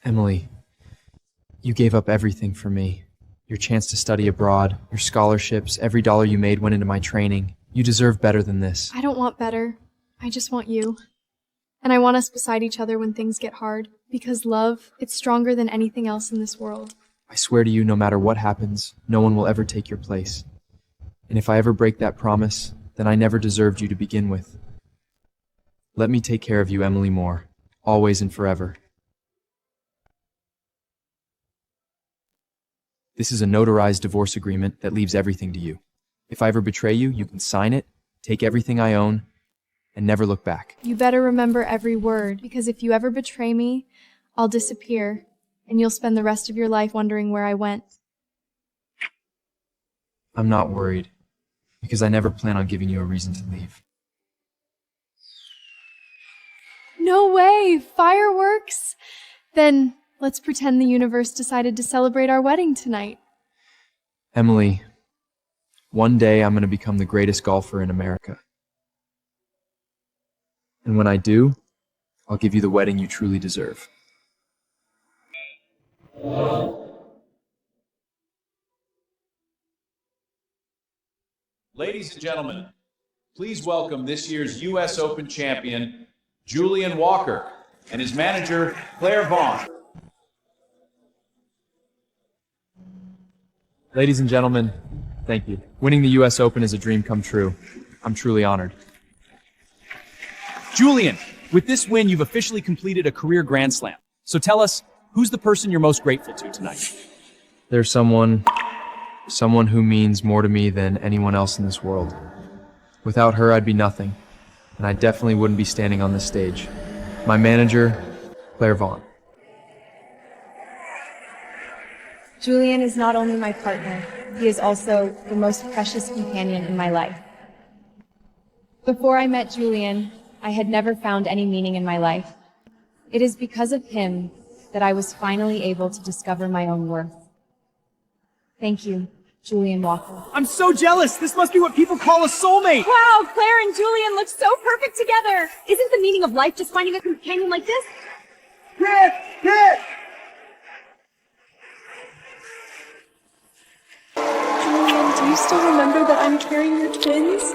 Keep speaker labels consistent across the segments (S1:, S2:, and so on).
S1: Emily, you gave up everything for me. Your chance to study abroad, your scholarships, every dollar you made went into my training. You deserve better than this.
S2: I don't want better. I just want you. And I want us beside each other when things get hard. Because love, it's stronger than anything else in this world.
S1: I swear to you, no matter what happens, no one will ever take your place. And if I ever break that promise, then I never deserved you to begin with. Let me take care of you, Emily Moore, always and forever. This is a notarized divorce agreement that leaves everything to you. If I ever betray you, you can sign it, take everything I own, and never look back.
S2: You better remember every word, because if you ever betray me, I'll disappear, and you'll spend the rest of your life wondering where I went.
S1: I'm not worried, because I never plan on giving you a reason to leave.
S2: No way! Fireworks? Then let's pretend the universe decided to celebrate our wedding tonight.
S1: Emily, one day I'm going to become the greatest golfer in America. And when I do, I'll give you the wedding you truly deserve.
S3: Ladies and gentlemen, please welcome this year's U.S. Open champion, Julian Walker, and his manager, Claire Vaughn.
S1: Ladies and gentlemen, thank you. Winning the U.S. Open is a dream come true. I'm truly honored.
S4: Julian, with this win, you've officially completed a career Grand Slam. So tell us, who's the person you're most grateful to tonight?
S1: There's someone who means more to me than anyone else in this world. Without her, I'd be nothing, and I definitely wouldn't be standing on this stage. My manager, Claire Vaughn.
S5: Julian is not only my partner, he is also the most precious companion in my life. Before I met Julian, I had never found any meaning in my life. It is because of him that I was finally able to discover my own worth. Thank you, Julian Walker.
S4: I'm so jealous! This must be what people call a soulmate!
S5: Wow, Claire and Julian look so perfect together! Isn't the meaning of life just finding a companion like this?
S2: Julian, do you still remember that I'm carrying your twins?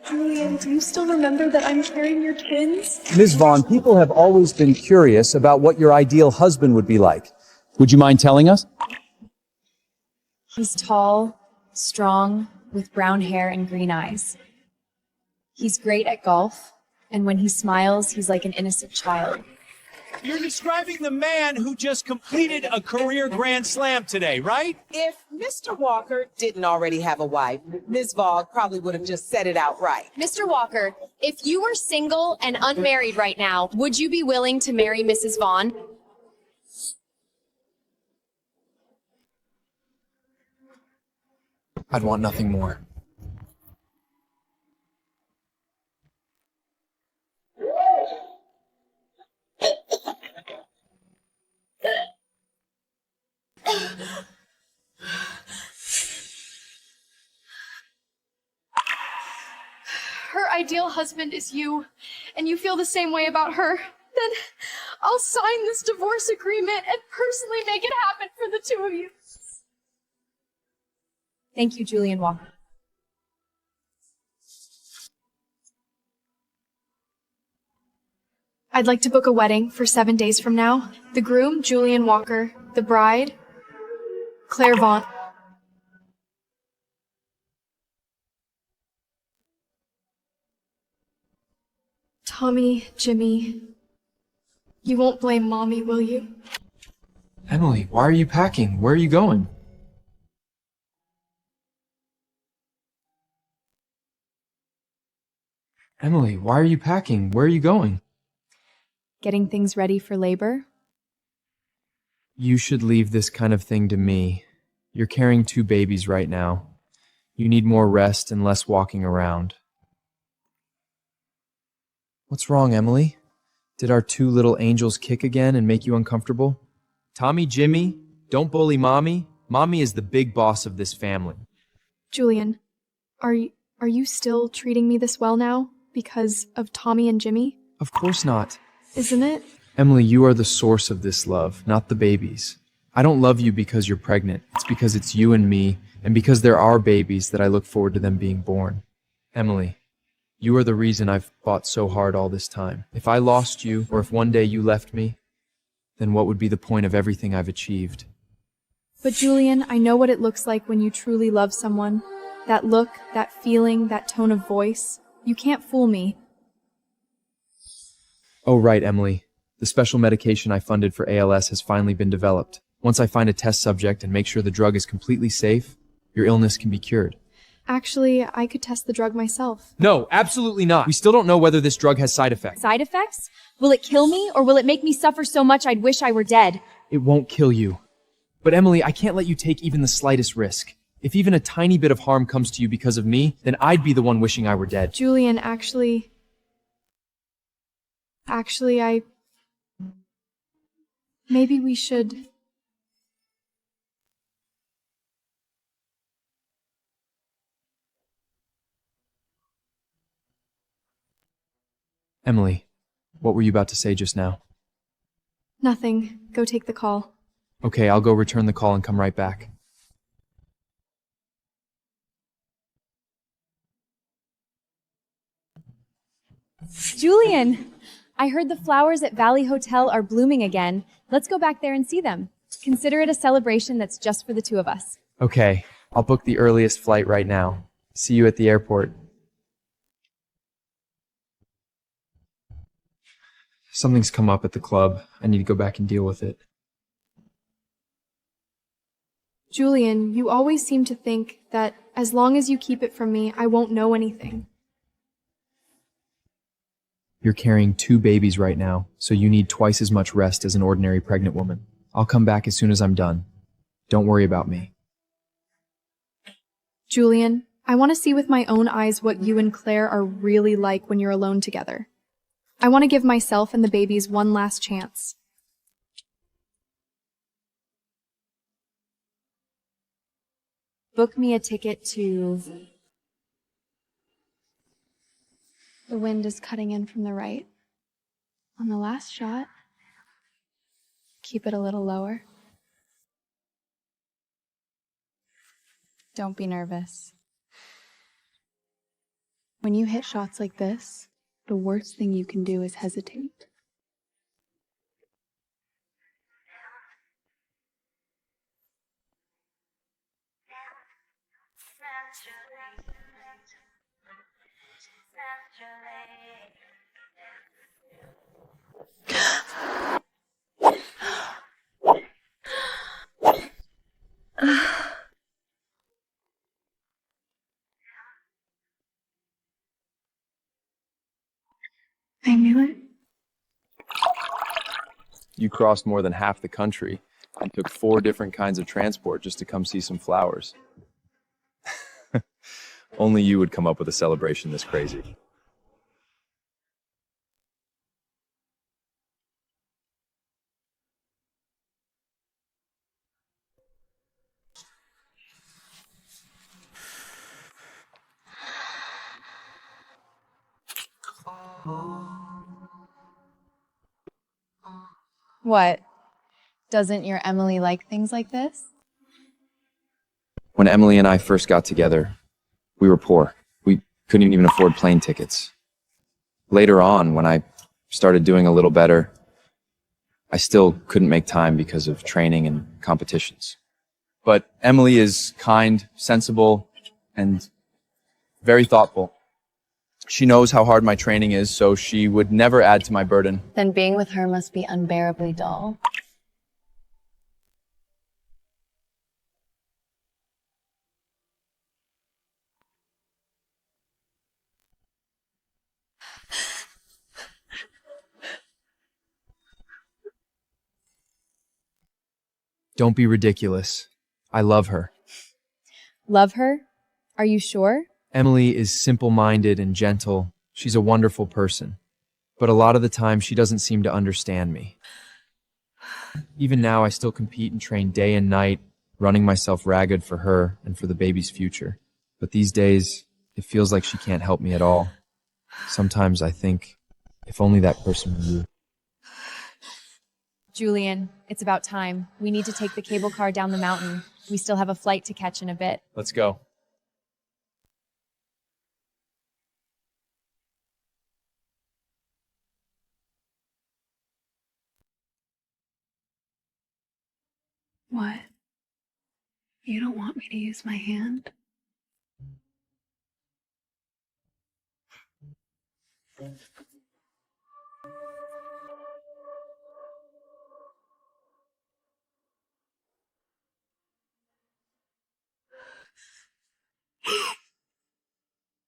S2: Julian, do you still remember that I'm carrying your twins?
S6: Ms. Vaughn, people have always been curious about what your ideal husband would be like. Would you mind telling us?
S5: He's tall, strong, with brown hair and green eyes. He's great at golf, and when he smiles, he's like an innocent child.
S4: You're describing the man who just completed a career Grand Slam today, right?
S7: If Mr. Walker didn't already have a wife, Ms. Vaughn probably would have just said it outright.
S8: Mr. Walker, if you were single and unmarried right now, would you be willing to marry Mrs. Vaughn?
S1: I'd want nothing more.
S2: Her ideal husband is you, and you feel the same way about her. Then I'll sign this divorce agreement and personally make it happen for the two of you.
S5: Thank you, Julian Walker.
S2: I'd like to book a wedding for 7 days from now. The groom, Julian Walker. The bride, Claire Vaughn. Tommy, Jimmy, you won't blame Mommy, will you?
S1: Emily, why are you packing? Where are you going? Emily, why are you packing? Where are you going?
S5: Getting things ready for labor?
S1: You should leave this kind of thing to me. You're carrying 2 babies right now. You need more rest and less walking around. What's wrong, Emily? Did our 2 little angels kick again and make you uncomfortable? Tommy, Jimmy, don't bully Mommy. Mommy is the big boss of this family.
S2: Julian, are Are you still treating me this well now because of Tommy and Jimmy?
S1: Of course not.
S2: Isn't it?
S1: Emily, you are the source of this love, not the babies. I don't love you because you're pregnant. It's because it's you and me, and because there are babies that I look forward to them being born. Emily, you are the reason I've fought so hard all this time. If I lost you, or if one day you left me, then what would be the point of everything I've achieved?
S2: But Julian, I know what it looks like when you truly love someone. That look, that feeling, that tone of voice. You can't fool me.
S1: Oh, right, Emily. The special medication I funded for ALS has finally been developed. Once I find a test subject and make sure the drug is completely safe, your illness can be cured.
S2: Actually, I could test the drug myself.
S1: No, absolutely not. We still don't know whether this drug has side effects.
S5: Side effects? Will it kill me, or will it make me suffer so much I'd wish I were dead?
S1: It won't kill you. But Emily, I can't let you take even the slightest risk. If even a tiny bit of harm comes to you because of me, then I'd be the one wishing I were dead.
S2: Julian, actually, maybe we should...
S1: Emily, what were you about to say just now?
S2: Nothing. Go take the call.
S1: Okay, I'll go return the call and come right back.
S5: Julian! I heard the flowers at Valley Hotel are blooming again. Let's go back there and see them. Consider it a celebration that's just for the two of us.
S1: Okay, I'll book the earliest flight right now. See you at the airport. Something's come up at the club. I need to go back and deal with it.
S2: Julian, you always seem to think that as long as you keep it from me, I won't know anything.
S1: You're carrying 2 babies right now, so you need twice as much rest as an ordinary pregnant woman. I'll come back as soon as I'm done. Don't worry about me.
S2: Julian, I want to see with my own eyes what you and Claire are really like when you're alone together. I want to give myself and the babies one last chance.
S5: Book me a ticket to...
S2: The wind is cutting in from the right. On the last shot, keep it a little lower. Don't be nervous. When you hit shots like this, the worst thing you can do is hesitate. I knew it.
S1: You crossed more than half the country and took 4 different kinds of transport just to come see some flowers. Only you would come up with a celebration this crazy.
S5: What? Doesn't your Emily like things like this?
S1: When Emily and I first got together, we were poor. We couldn't even afford plane tickets. Later on, when I started doing a little better, I still couldn't make time because of training and competitions. But Emily is kind, sensible, and very thoughtful. She knows how hard my training is, so she would never add to my burden.
S5: Then being with her must be unbearably dull.
S1: Don't be ridiculous. I love her.
S5: Love her? Are you sure?
S1: Emily is simple-minded and gentle. She's a wonderful person. But a lot of the time, she doesn't seem to understand me. Even now, I still compete and train day and night, running myself ragged for her and for the baby's future. But these days, It feels like she can't help me at all. Sometimes I think, if only that person were you.
S5: Julian, it's about time. We need to take the cable car down the mountain. We still have a flight to catch in a bit.
S1: Let's go.
S2: What? You don't want me to use my hand?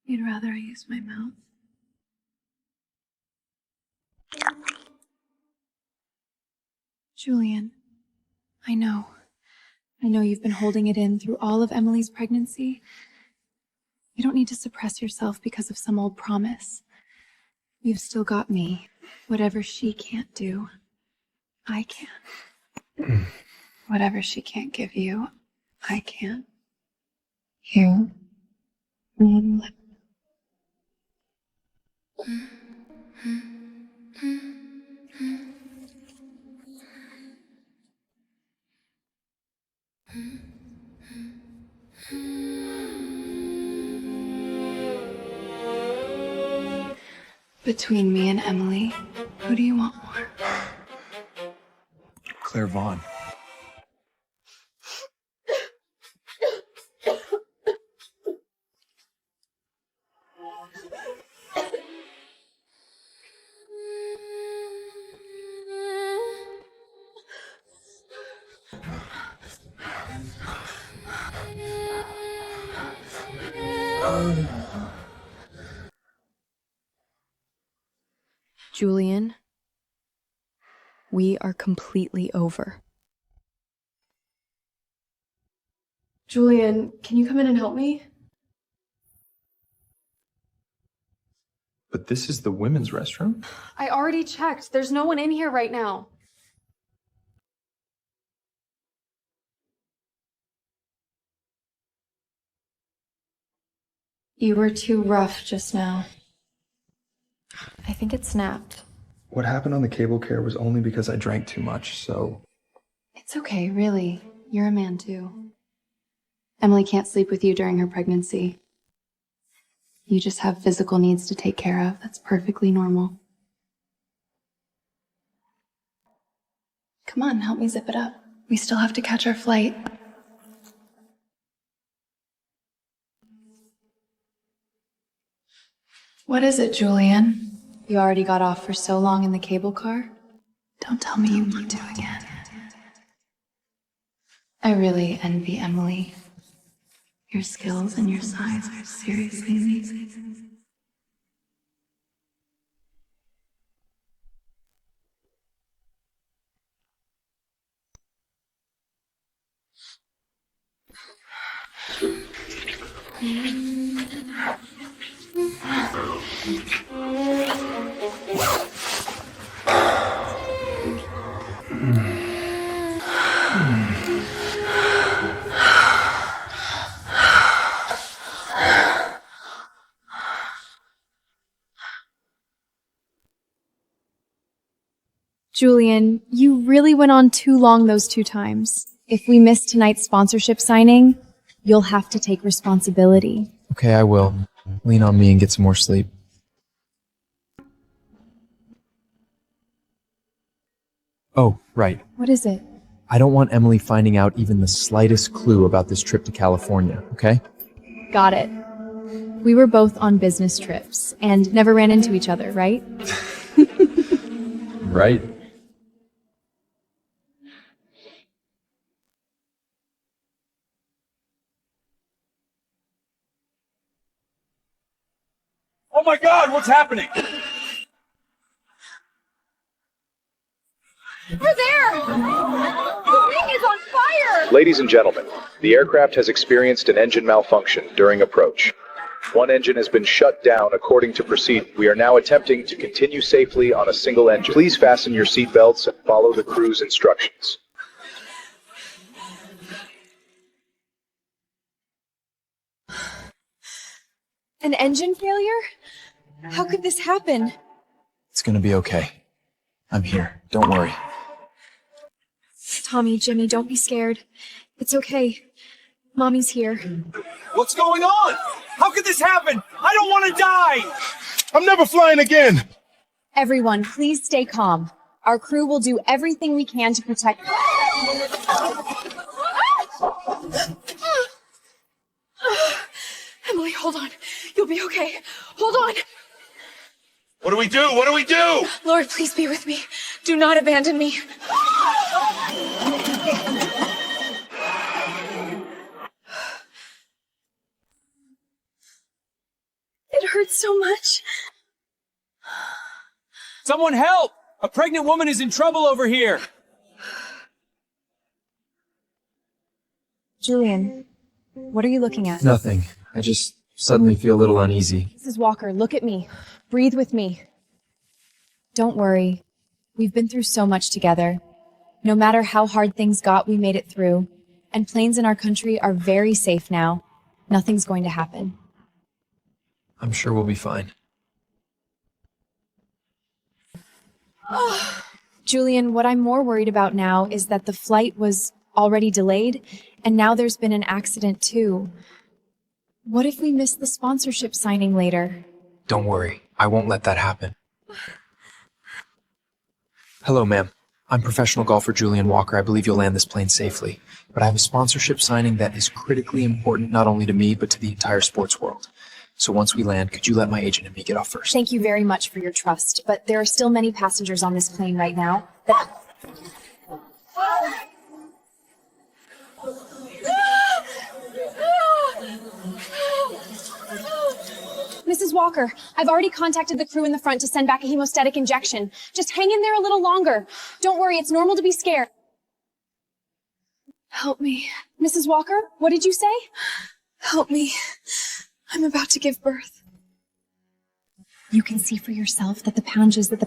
S2: You'd rather I use my mouth? Julian, I know you've been holding it in through all of Emily's pregnancy. You don't need to suppress yourself because of some old promise. You've still got me. Whatever she can't do, I can. Whatever she can't give you, I can. Here. Between me and Emily, who do you want more?
S1: Claire Vaughn.
S2: Julian, we are completely over. Julian, can you come in and help me?
S1: But this is the women's restroom?
S2: I already checked. There's no one in here right now. You were too rough just now. I think it snapped.
S9: What happened on the cable care was only because I drank too much, so...
S2: It's okay, really. You're a man too. Emily can't sleep with you during her pregnancy. You just have physical needs to take care of. That's perfectly normal. Come on, help me zip it up. We still have to catch our flight. What is it, Julian? You already got off for so long in the cable car? Don't tell me you want to again. I really envy Emily. Your skills and your size are seriously amazing.
S5: Julian, you really went on too long those 2 times. If we miss tonight's sponsorship signing, you'll have to take responsibility.
S1: Okay, I will. Lean on me and get some more sleep. Oh, right.
S5: What is it?
S1: I don't want Emily finding out even the slightest clue about this trip to California, okay?
S5: Got it. We were both on business trips and never ran into each other, right?
S1: Right.
S4: Oh my God, what's happening?
S2: We're there! The wing is on fire!
S10: Ladies and gentlemen, the aircraft has experienced an engine malfunction during approach. One engine has been shut down according to procedure. We are now attempting to continue safely on a single engine. Please fasten your seatbelts and follow the crew's instructions.
S5: An engine failure? How could this happen?
S1: It's gonna be okay. I'm here. Don't worry.
S2: Tommy, Jimmy, don't be scared. It's okay. Mommy's here.
S4: What's going on? How could this happen? I don't want to die!
S11: I'm never flying again!
S5: Everyone, please stay calm. Our crew will do everything we can to protect.
S2: Emily, hold on. You'll be okay. Hold on.
S11: What do we do? What do we do?
S2: Lord, please be with me. Do not abandon me. It hurts so much.
S4: Someone help! A pregnant woman is in trouble over here!
S5: Julian, what are you looking at?
S1: Nothing. I just suddenly feel a little uneasy.
S5: Mrs. Walker, look at me. Breathe with me. Don't worry. We've been through so much together. No matter how hard things got, we made it through. And planes in our country are very safe now. Nothing's going to happen.
S1: I'm sure we'll be fine.
S5: Julian, what I'm more worried about now is that the flight was already delayed, and now there's been an accident too. What if we miss the sponsorship signing later?
S1: Don't worry. I won't let that happen. Hello, ma'am. I'm professional golfer Julian Walker. I believe you'll land this plane safely. But I have a sponsorship signing that is critically important not only to me, but to the entire sports world. So once we land, could you let my agent and me get off first?
S5: Thank you very much for your trust, but there are still many passengers on this plane right now. Mrs. Walker, I've already contacted the crew in the front to send back a hemostatic injection. Just hang in there a little longer. Don't worry, it's normal to be scared.
S2: Help me.
S5: Mrs. Walker, what did you say?
S2: Help me. I'm about to give birth.
S5: You can see for yourself that the passengers in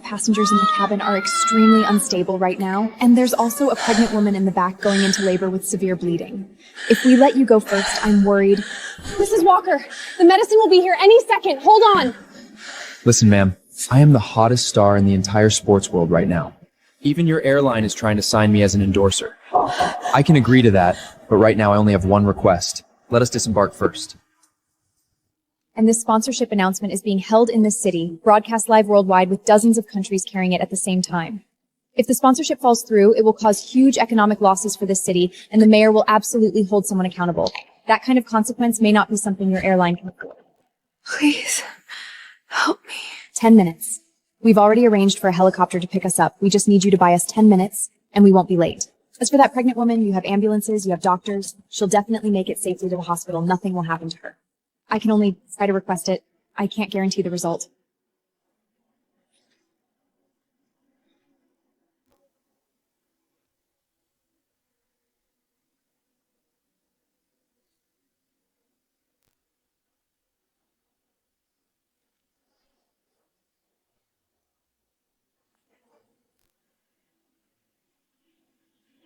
S5: the cabin are extremely unstable right now, and there's also a pregnant woman in the back going into labor with severe bleeding. If we let you go first, I'm worried. Mrs. Walker, the medicine will be here any second. Hold on.
S1: Listen, ma'am. I am the hottest star in the entire sports world right now. Even your airline is trying to sign me as an endorser. I can agree to that, but right now I only have one request. Let us disembark first.
S5: And this sponsorship announcement is being held in this city, broadcast live worldwide with dozens of countries carrying it at the same time. If the sponsorship falls through, it will cause huge economic losses for this city, and the mayor will absolutely hold someone accountable. That kind of consequence may not be something your airline can afford.
S2: Please, help me.
S5: 10 minutes. We've already arranged for a helicopter to pick us up. We just need you to buy us 10 minutes, and we won't be late. As for that pregnant woman, you have ambulances, you have doctors. She'll definitely make it safely to the hospital. Nothing will happen to her. I can only try to request it. I can't guarantee the result.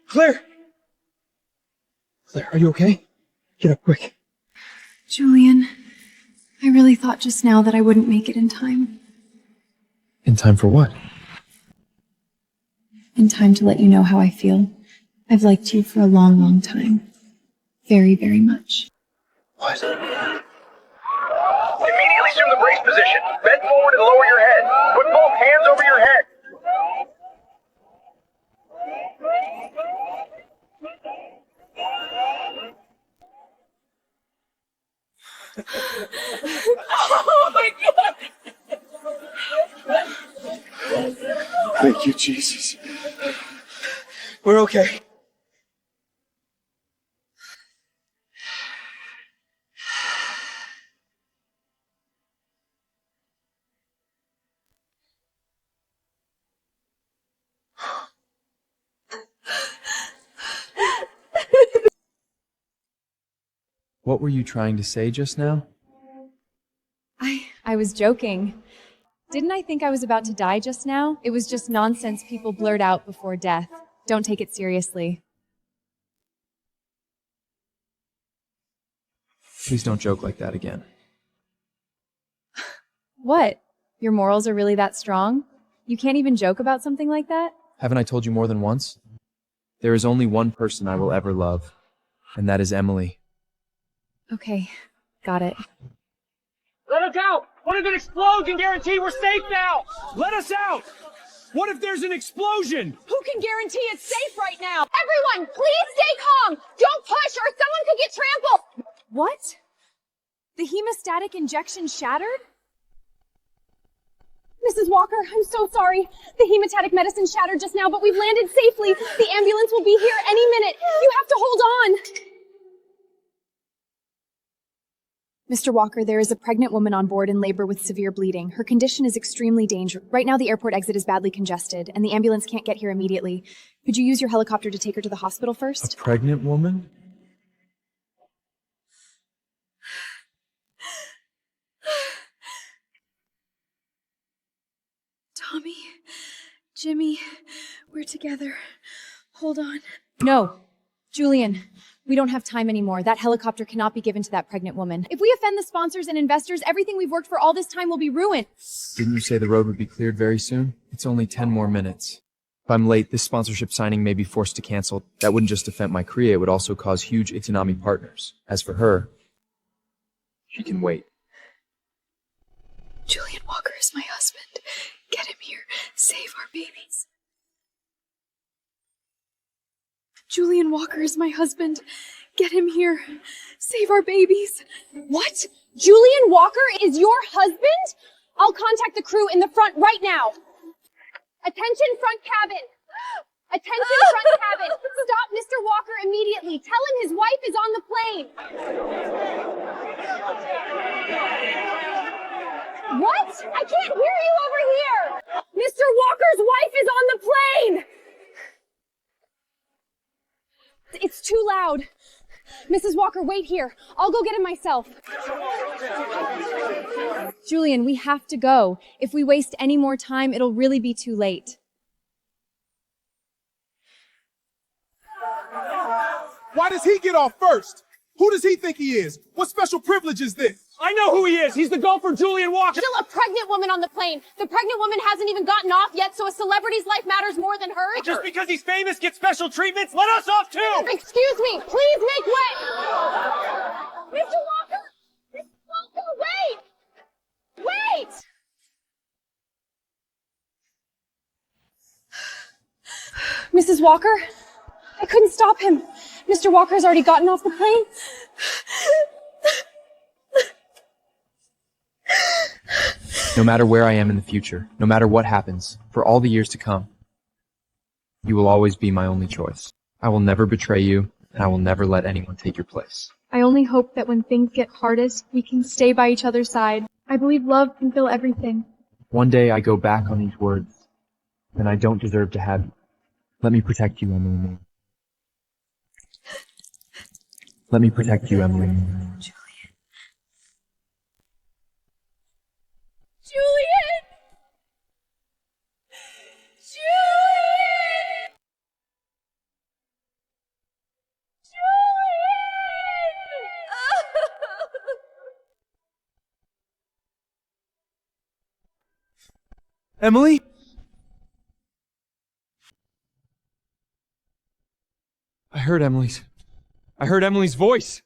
S9: Claire! Claire, are you okay? Get up quick.
S2: Julian, I really thought just now that I wouldn't make it in time.
S1: In time for what?
S2: In time to let you know how I feel. I've liked you for a long, long time. Very, very much.
S1: What?
S10: Immediately assume the brace position. Bend forward and lower your head. Put both hands over your head.
S2: Oh my God!
S11: Thank you, Jesus. We're okay.
S1: What were you trying to say just now?
S5: I was joking. Didn't I think I was about to die just now? It was just nonsense people blurt out before death. Don't take it seriously.
S1: Please don't joke like that again.
S5: What? Your morals are really that strong? You can't even joke about something like that?
S1: Haven't I told you more than once? There is only one person I will ever love, and that is Emily.
S5: Okay, got it.
S12: Let us out! What if it explodes and guarantee we're safe now?
S4: Let us out! What if there's an explosion?
S8: Who can guarantee it's safe right now? Everyone, please stay calm! Don't push or someone could get trampled!
S5: What? The hemostatic injection shattered?
S8: Mrs. Walker, I'm so sorry. The hemostatic medicine shattered just now, but we've landed safely. The ambulance will be here any minute. You have to hold on.
S5: Mr. Walker, there is a pregnant woman on board in labor with severe bleeding. Her condition is extremely dangerous. Right now, the airport exit is badly congested, and the ambulance can't get here immediately. Could you use your helicopter to take her to the hospital first?
S1: A pregnant woman?
S2: Tommy, Jimmy, we're together. Hold on.
S5: No. Julian, we don't have time anymore. That helicopter cannot be given to that pregnant woman. If we offend the sponsors and investors, everything we've worked for all this time will be ruined.
S1: Didn't you say the road would be cleared very soon? It's only 10 more minutes. If I'm late, this sponsorship signing may be forced to cancel. That wouldn't just affect my career, it would also cause huge economic partners. As for her, she can wait.
S2: Julian Walker is my husband. Get him here. Save our babies. Julian Walker is my husband. Get him here. Save our babies.
S8: What? Julian Walker is your husband? I'll contact the crew in the front right now. Attention front cabin. Attention front cabin. Stop Mr. Walker immediately. Tell him his wife is on the plane. What? I can't hear you over here. Mr. Walker's wife is on the plane. It's too loud. Mrs. Walker, wait here. I'll go get him myself.
S5: Julian, we have to go. If we waste any more time, it'll really be too late.
S11: Why does he get off first? Who does he think he is? What special privilege is this?
S12: I know who he is. He's the gopher Julian Walker.
S8: Still a pregnant woman on the plane. The pregnant woman hasn't even gotten off yet, so a celebrity's life matters more than hers.
S12: Just because he's famous gets special treatments? Let us off too!
S8: Excuse me, please make way! Mr. Walker! Mr. Walker, wait! Wait! Mrs. Walker? I couldn't stop him. Mr. Walker's already gotten off the plane.
S1: No matter where I am in the future, no matter what happens, for all the years to come, you will always be my only choice. I will never betray you, and I will never let anyone take your place.
S2: I only hope that when things get hardest, we can stay by each other's side. I believe love can fill everything.
S1: One day I go back on these words, then I don't deserve to have you. Let me protect you, Emily. Let me protect you, Emily.
S2: Julian.
S8: Julian! Julian!
S1: Emily? I heard Emily's voice.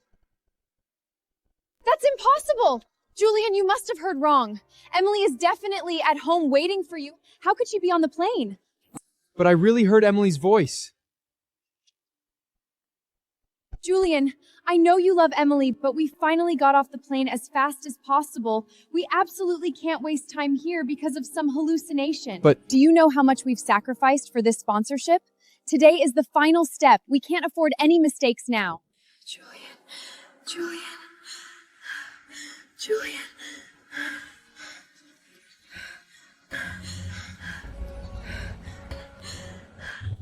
S5: That's impossible! Julian, you must have heard wrong. Emily is definitely at home waiting for you. How could she be on the plane?
S1: But I really heard Emily's voice.
S5: Julian, I know you love Emily, but we finally got off the plane as fast as possible. We absolutely can't waste time here because of some hallucination.
S1: But
S5: do you know how much we've sacrificed for this sponsorship? Today is the final step. We can't afford any mistakes now.
S2: Julian.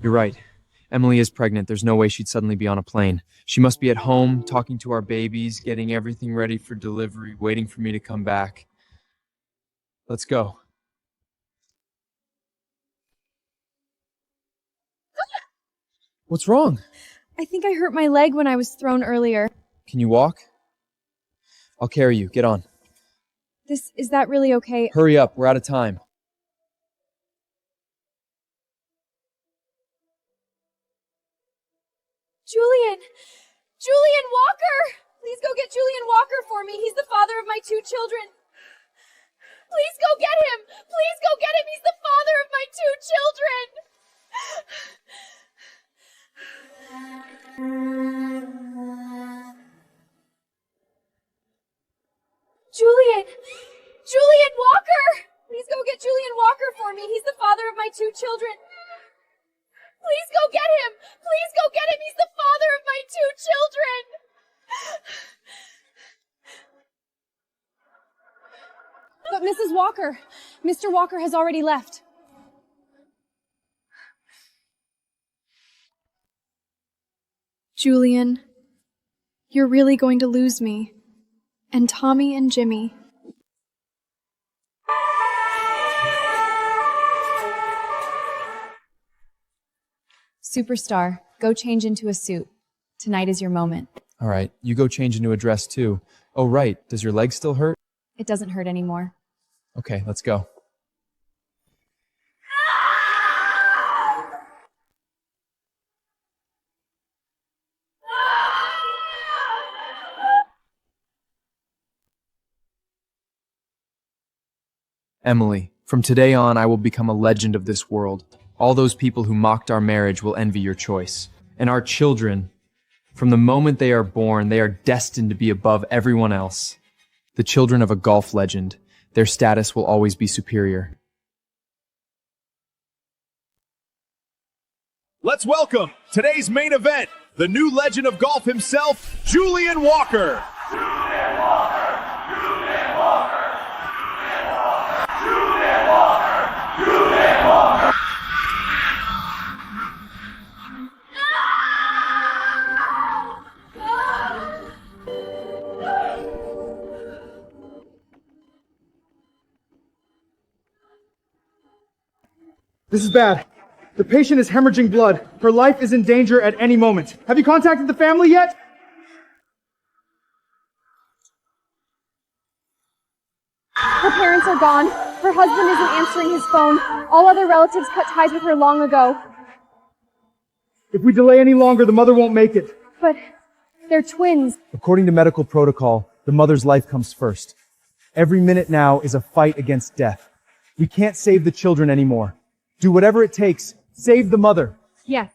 S1: You're right. Emily is pregnant. There's no way she'd suddenly be on a plane. She must be at home, talking to our babies, getting everything ready for delivery, waiting for me to come back. Let's go. What's wrong?
S5: I think I hurt my leg when I was thrown earlier.
S1: Can you walk? I'll carry you. Get on.
S8: Is that really okay?
S1: Hurry up, we're out of time.
S8: Julian! Julian Walker! Please go get Julian Walker for me. He's the father of my 2 children. Please go get him! Please go get him! He's the father of my 2 children! Julian! Julian Walker! Please go get Julian Walker for me. He's the father of my 2 children. Please go get him! Please go get him! He's the father of my 2 children! But Mrs. Walker, Mr. Walker has already left.
S2: Julian, you're really going to lose me. And Tommy and Jimmy.
S5: Superstar, go change into a suit. Tonight is your moment.
S1: All right, you go change into a dress too. Oh, right, does your leg still hurt?
S5: It doesn't hurt anymore.
S1: Okay, let's go. Emily, from today on, I will become a legend of this world. All those people who mocked our marriage will envy your choice. And our children, from the moment they are born, they are destined to be above everyone else. The children of a golf legend, their status will always be superior.
S3: Let's welcome today's main event, the new legend of golf himself, Julian Walker. Julian Walker! Julian Walker! Julian Walker! Julian Walker!
S9: This is bad. The patient is hemorrhaging blood. Her life is in danger at any moment. Have you contacted the family yet?
S8: Her parents are gone. Her husband isn't answering his phone. All other relatives cut ties with her long ago.
S9: If we delay any longer, the mother won't make it.
S8: But they're twins.
S6: According to medical protocol, the mother's life comes first. Every minute now is a fight against death. We can't save the children anymore. Do whatever it takes. Save the mother.
S8: Yes.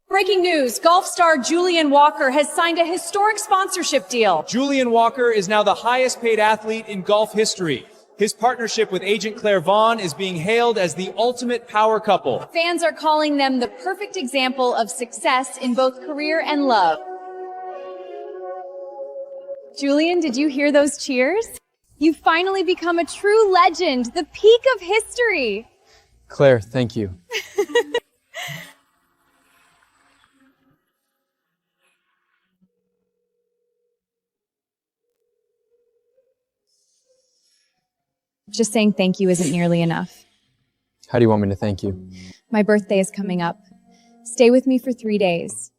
S13: Breaking news, golf star Julian Walker has signed a historic sponsorship deal.
S4: Julian Walker is now the highest paid athlete in golf history. His partnership with agent Claire Vaughn is being hailed as the ultimate power couple.
S13: Fans are calling them the perfect example of success in both career and love.
S8: Julian, did you hear those cheers? You've finally become a true legend, the peak of history.
S1: Claire, thank you.
S5: Just saying thank you isn't nearly enough.
S1: How do you want me to thank you?
S5: My birthday is coming up. Stay with me for 3 days.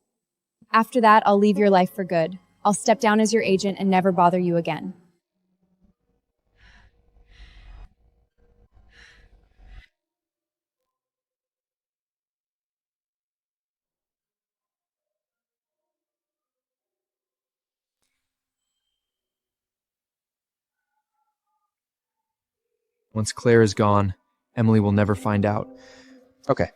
S5: After that, I'll leave your life for good. I'll step down as your agent and never bother you again.
S1: Once Claire is gone, Emily will never find out. Okay.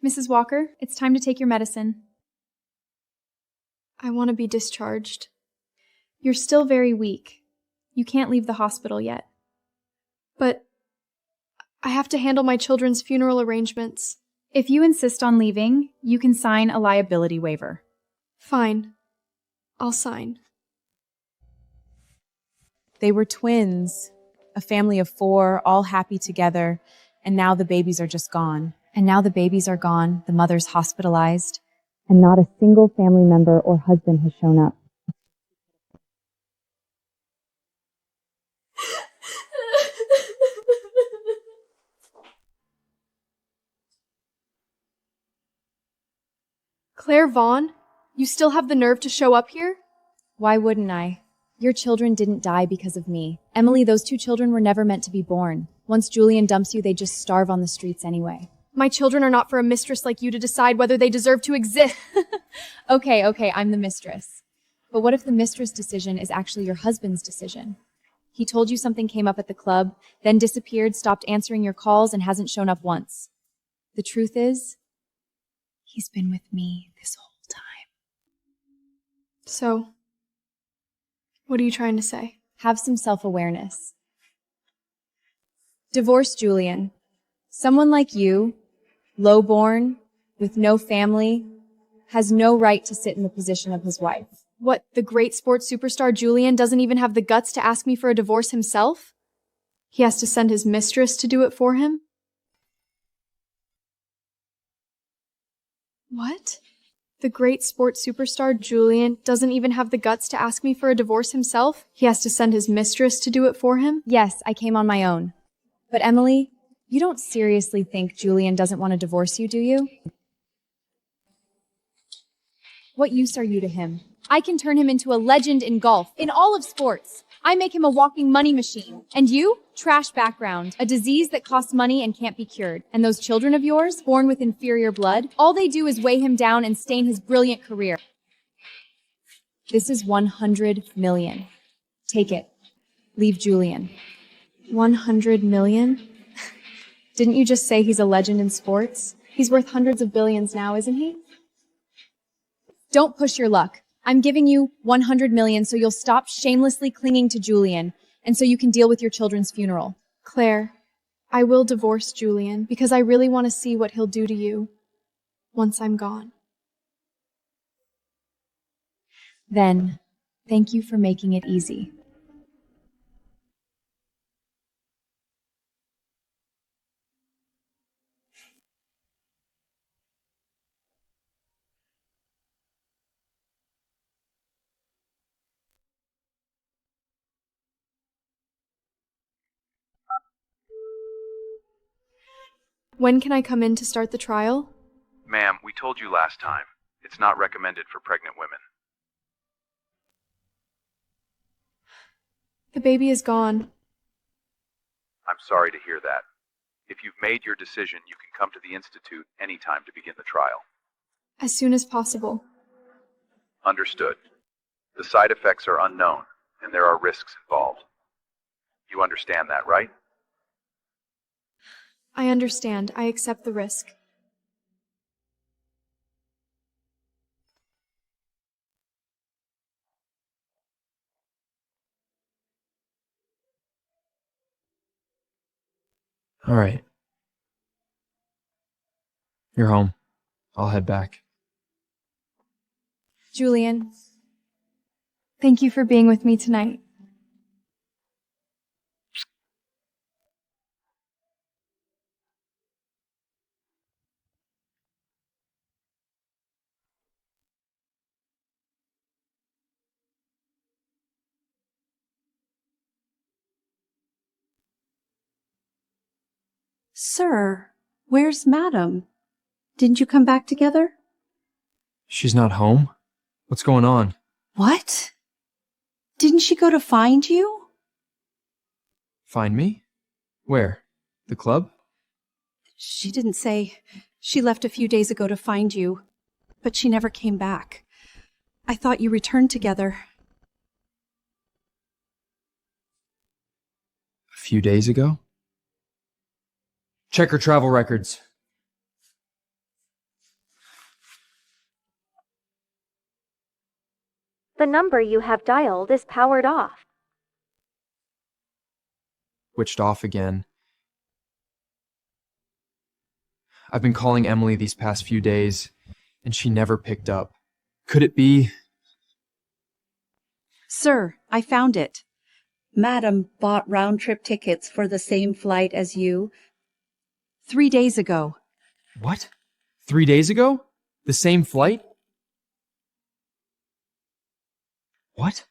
S2: Mrs. Walker, it's time to take your medicine. I want to be discharged. You're still very weak. You can't leave the hospital yet. But I have to handle my children's funeral arrangements.
S14: If you insist on leaving, you can sign a liability waiver.
S2: Fine. I'll sign.
S5: They were twins. A family of 4, all happy together, and now the babies are just gone.
S13: And now the babies are gone, the mother's hospitalized.
S5: And not a single family member or husband has shown up.
S8: Claire Vaughn, you still have the nerve to show up here?
S13: Why wouldn't I? Your children didn't die because of me. Emily, those 2 children were never meant to be born. Once Julian dumps you, they just starve on the streets anyway.
S8: My children are not for a mistress like you to decide whether they deserve to exist.
S13: Okay, I'm the mistress. But what if the mistress decision is actually your husband's decision? He told you something came up at the club, then disappeared, stopped answering your calls, and hasn't shown up once. The truth is, he's been with me this whole time.
S8: So, what are you trying to say?
S13: Have some self-awareness. Divorce Julian. Someone like you, low-born, with no family, has no right to sit in the position of his wife.
S8: What, the great sports superstar Julian doesn't even have the guts to ask me for a divorce himself? He has to send his mistress to do it for him? What? The great sports superstar Julian doesn't even have the guts to ask me for a divorce himself? He has to send his mistress to do it for him?
S13: Yes, I came on my own. But Emily, you don't seriously think Julian doesn't want to divorce you, do you? What use are you to him? I can turn him into a legend in golf, in all of sports. I make him a walking money machine. And you? Trash background, a disease that costs money and can't be cured. And those children of yours, born with inferior blood, all they do is weigh him down and stain his brilliant career. This is 100 million. Take it. Leave Julian.
S8: 100 million? Didn't you just say he's a legend in sports? He's worth hundreds of billions now, isn't he?
S13: Don't push your luck. I'm giving you 100 million so you'll stop shamelessly clinging to Julian, and so you can deal with your children's funeral.
S8: Claire, I will divorce Julian because I really want to see what he'll do to you once I'm gone.
S13: Then, thank you for making it easy.
S8: When can I come in to start the trial?
S10: Ma'am, we told you last time. It's not recommended for pregnant women.
S8: The baby is gone.
S10: I'm sorry to hear that. If you've made your decision, you can come to the Institute anytime to begin the trial.
S8: As soon as possible.
S10: Understood. The side effects are unknown, and there are risks involved. You understand that, right?
S8: I understand. I accept the risk.
S1: All right. You're home. I'll head back.
S8: Julian, thank you for being with me tonight.
S15: Sir, where's Madam? Didn't you come back together?
S1: She's not home? What's going on?
S15: What? Didn't she go to find you?
S1: Find me? Where? The club?
S15: She didn't say. She left a few days ago to find you, but she never came back. I thought you returned together.
S1: A few days ago? Check her travel records.
S16: The number you have dialed is powered off.
S1: Switched off again. I've been calling Emily these past few days, and she never picked up. Could it be?
S15: Sir, I found it.
S17: Madam bought round-trip tickets for the same flight as you.
S15: 3 days ago.
S1: What? 3 days ago? The same flight? What?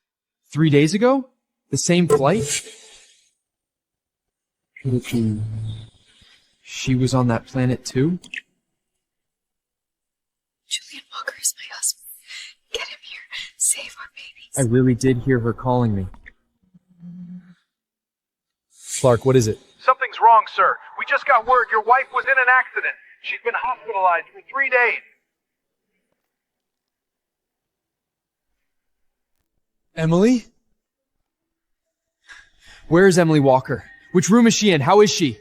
S1: 3 days ago? The same flight? She was on that planet too?
S2: Julian Walker is my husband. Get him here. Save our babies.
S1: I really did hear her calling me.
S6: Clark, what is it?
S18: Something's wrong, sir. We just got word your wife was in an accident. She's been hospitalized for 3 days.
S1: Emily? Where is Emily Walker? Which room is she in? How is she?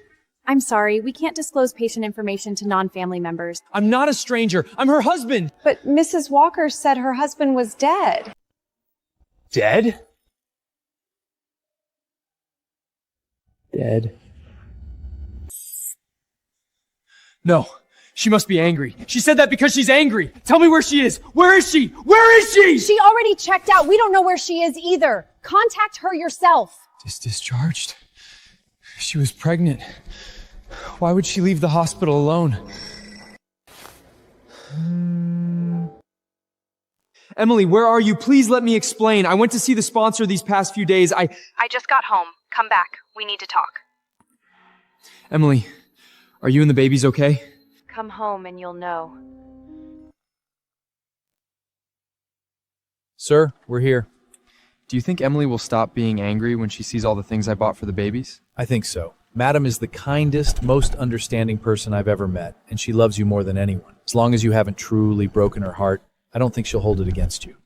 S13: I'm sorry, we can't disclose patient information to non-family members.
S1: I'm not a stranger. I'm her husband.
S5: But Mrs. Walker said her husband was dead.
S1: Dead? Dead. No, she must be angry. She said that because she's angry. Tell me where she is. Where is she? Where is she?
S8: She already checked out. We don't know where she is either. Contact her yourself.
S1: Discharged? She was pregnant. Why would she leave the hospital alone? Emily, where are you? Please let me explain. I went to see the sponsor these past few days.
S19: I just got home. Come back. We need to talk.
S1: Emily, are you and the babies okay?
S19: Come home and you'll know.
S1: Sir, we're here. Do you think Emily will stop being angry when she sees all the things I bought for the babies?
S20: I think so. Madam is the kindest, most understanding person I've ever met, and she loves you more than anyone. As long as you haven't truly broken her heart, I don't think she'll hold it against you.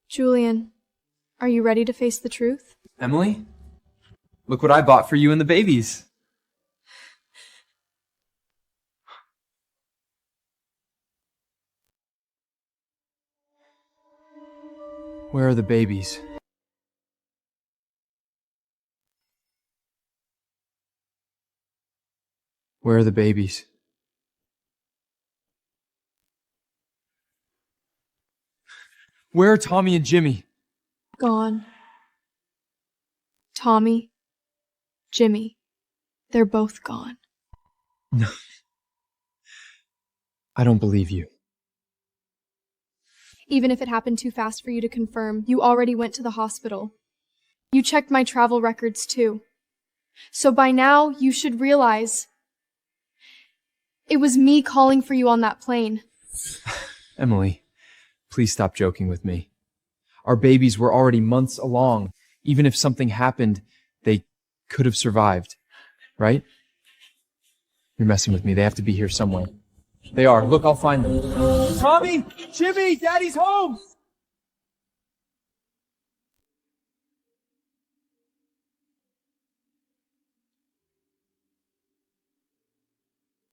S2: Julian, are you ready to face the truth?
S1: Emily? Look what I bought for you and the babies. Where are the babies? Where are the babies? Where are Tommy and Jimmy?
S2: Gone. Tommy, Jimmy, they're both gone.
S1: No. I don't believe you.
S2: Even if it happened too fast for you to confirm, you already went to the hospital. You checked my travel records too. So by now, you should realize it was me calling for you on that plane.
S1: Emily, please stop joking with me. Our babies were already months along. Even if something happened, they could have survived, right? You're messing with me. They have to be here somewhere. They are. Look, I'll find them. Tommy! Jimmy! Daddy's home!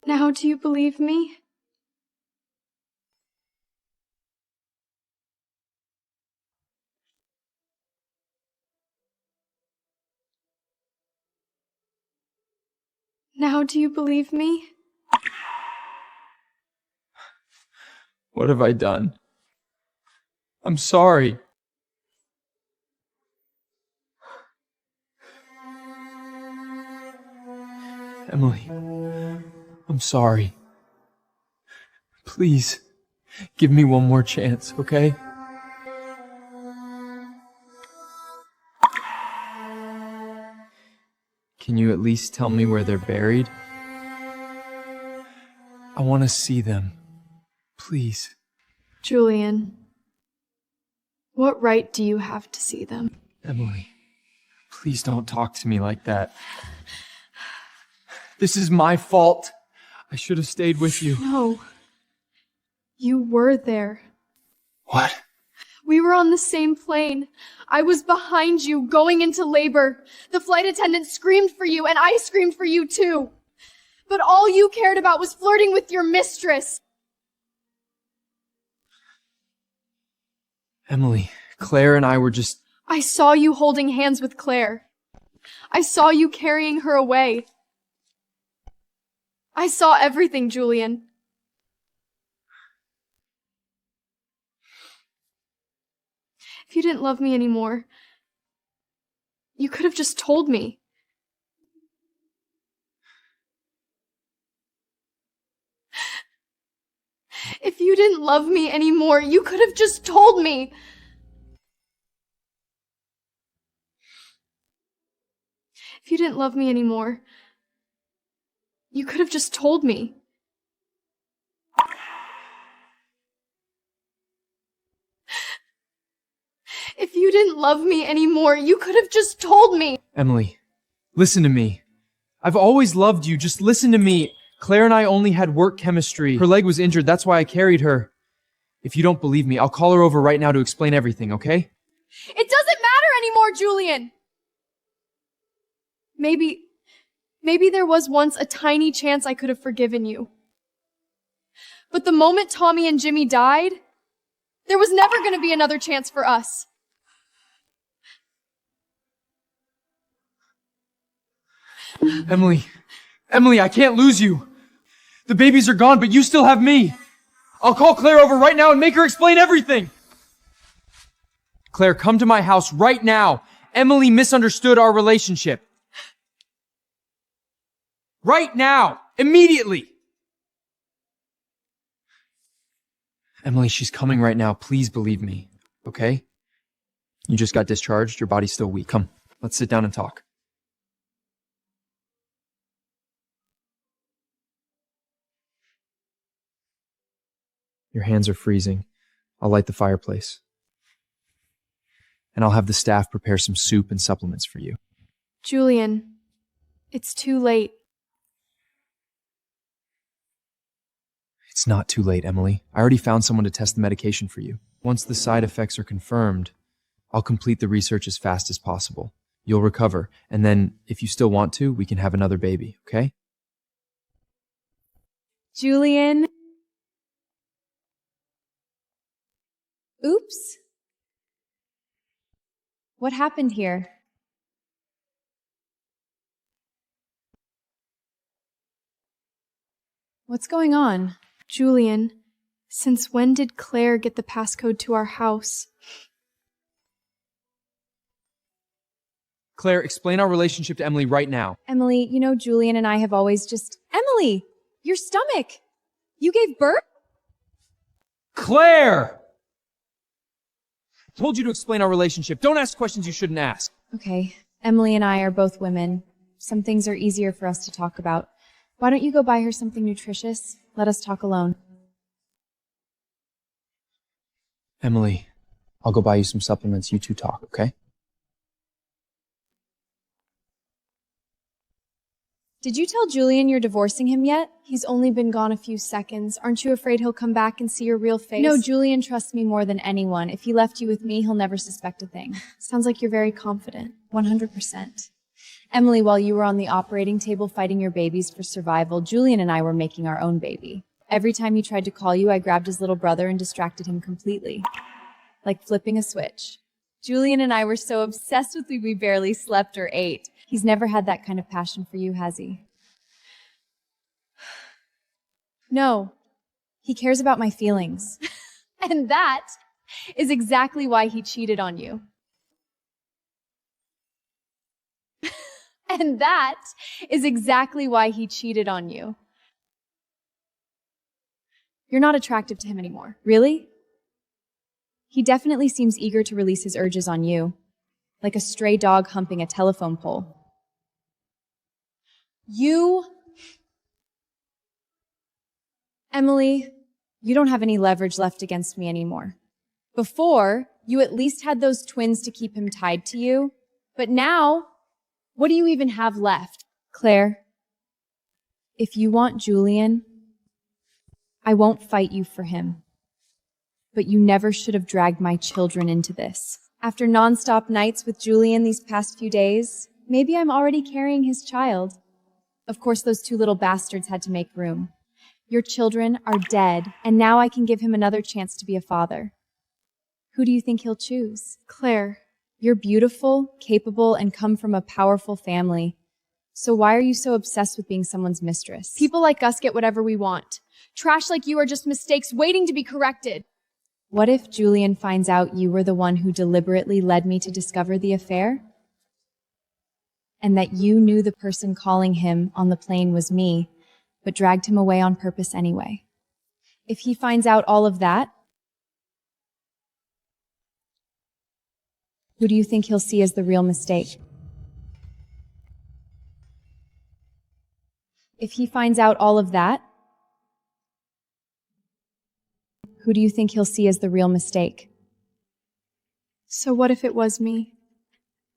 S2: Now do you believe me? Now do you believe me?
S1: What have I done? I'm sorry. Emily, I'm sorry. Please, give me one more chance, okay? Can you at least tell me where they're buried? I want to see them. Please.
S2: Julian, what right do you have to see them?
S1: Emily, please don't talk to me like that. This is my fault. I should have stayed with you.
S2: No. You were there.
S1: What?
S8: We were on the same plane. I was behind you, going into labor. The flight attendant screamed for you, and I screamed for you too. But all you cared about was flirting with your mistress.
S1: Emily, Claire and I were just...
S8: I saw you holding hands with Claire. I saw you carrying her away. I saw everything, Julian. If you didn't love me anymore, you could have just told me. If you didn't love me anymore, you could have just told me. If you didn't love me anymore, you could have just told me. If you didn't love me anymore, you could have just told me.
S1: Emily, listen to me. I've always loved you. Just listen to me. Claire and I only had work chemistry. Her leg was injured. That's why I carried her. If you don't believe me, I'll call her over right now to explain everything, okay?
S8: It doesn't matter anymore, Julian. Maybe there was once a tiny chance I could have forgiven you. But the moment Tommy and Jimmy died, there was never going to be another chance for us.
S1: Emily, I can't lose you. The babies are gone, but you still have me. I'll call Claire over right now and make her explain everything. Claire, come to my house right now. Emily misunderstood our relationship. Right now. Immediately. Emily, she's coming right now. Please believe me, okay? You just got discharged. Your body's still weak. Come, let's sit down and talk. Your hands are freezing. I'll light the fireplace. And I'll have the staff prepare some soup and supplements for you.
S8: Julian, it's too late.
S1: It's not too late, Emily. I already found someone to test the medication for you. Once the side effects are confirmed, I'll complete the research as fast as possible. You'll recover, and then, if you still want to, we can have another baby, okay?
S13: Julian. Oops. What happened here? What's going on?
S8: Julian, since when did Claire get the passcode to our house?
S1: Claire, explain our relationship to Emily right now.
S13: Emily, you know Julian and I have always just... Emily! Your stomach! You gave birth?
S1: Claire! I told you to explain our relationship. Don't ask questions you shouldn't ask.
S13: Okay, Emily and I are both women. Some things are easier for us to talk about. Why don't you go buy her something nutritious? Let us talk alone.
S1: Emily, I'll go buy you some supplements. You two talk, okay?
S13: Did you tell Julian you're divorcing him yet? He's only been gone a few seconds. Aren't you afraid he'll come back and see your real face? No, Julian trusts me more than anyone. If he left you with me, he'll never suspect a thing.
S8: Sounds like you're very confident.
S13: 100%. Emily, while you were on the operating table fighting your babies for survival, Julian and I were making our own baby. Every time he tried to call you, I grabbed his little brother and distracted him completely. Like flipping a switch. Julian and I were so obsessed with you we barely slept or ate. He's never had that kind of passion for you, has he? No. He cares about my feelings. And that is exactly why he cheated on you. And that is exactly why he cheated on you. You're not attractive to him anymore. Really? He definitely seems eager to release his urges on you, like a stray dog humping a telephone pole. Emily, you don't have any leverage left against me anymore. Before, you at least had those twins to keep him tied to you, but now, what do you even have left? Claire, if you want Julian, I won't fight you for him. but you never should have dragged my children into this. After nonstop nights with Julian these past few days, maybe I'm already carrying his child. Of course, those two little bastards had to make room. Your children are dead, and now I can give him another chance to be a father. Who do you think he'll choose?
S2: Claire.
S13: You're beautiful, capable, and come from a powerful family. So why are you so obsessed with being someone's mistress?
S2: People like us get whatever we want. Trash like you are just mistakes waiting to be corrected.
S13: What if Julian finds out you were the one who deliberately led me to discover the affair? And that you knew the person calling him on the plane was me, but dragged him away on purpose anyway. If he finds out all of that, who do you think he'll see as the real mistake? If he finds out all of that, who do you think he'll see as the real mistake?
S2: So what if it was me?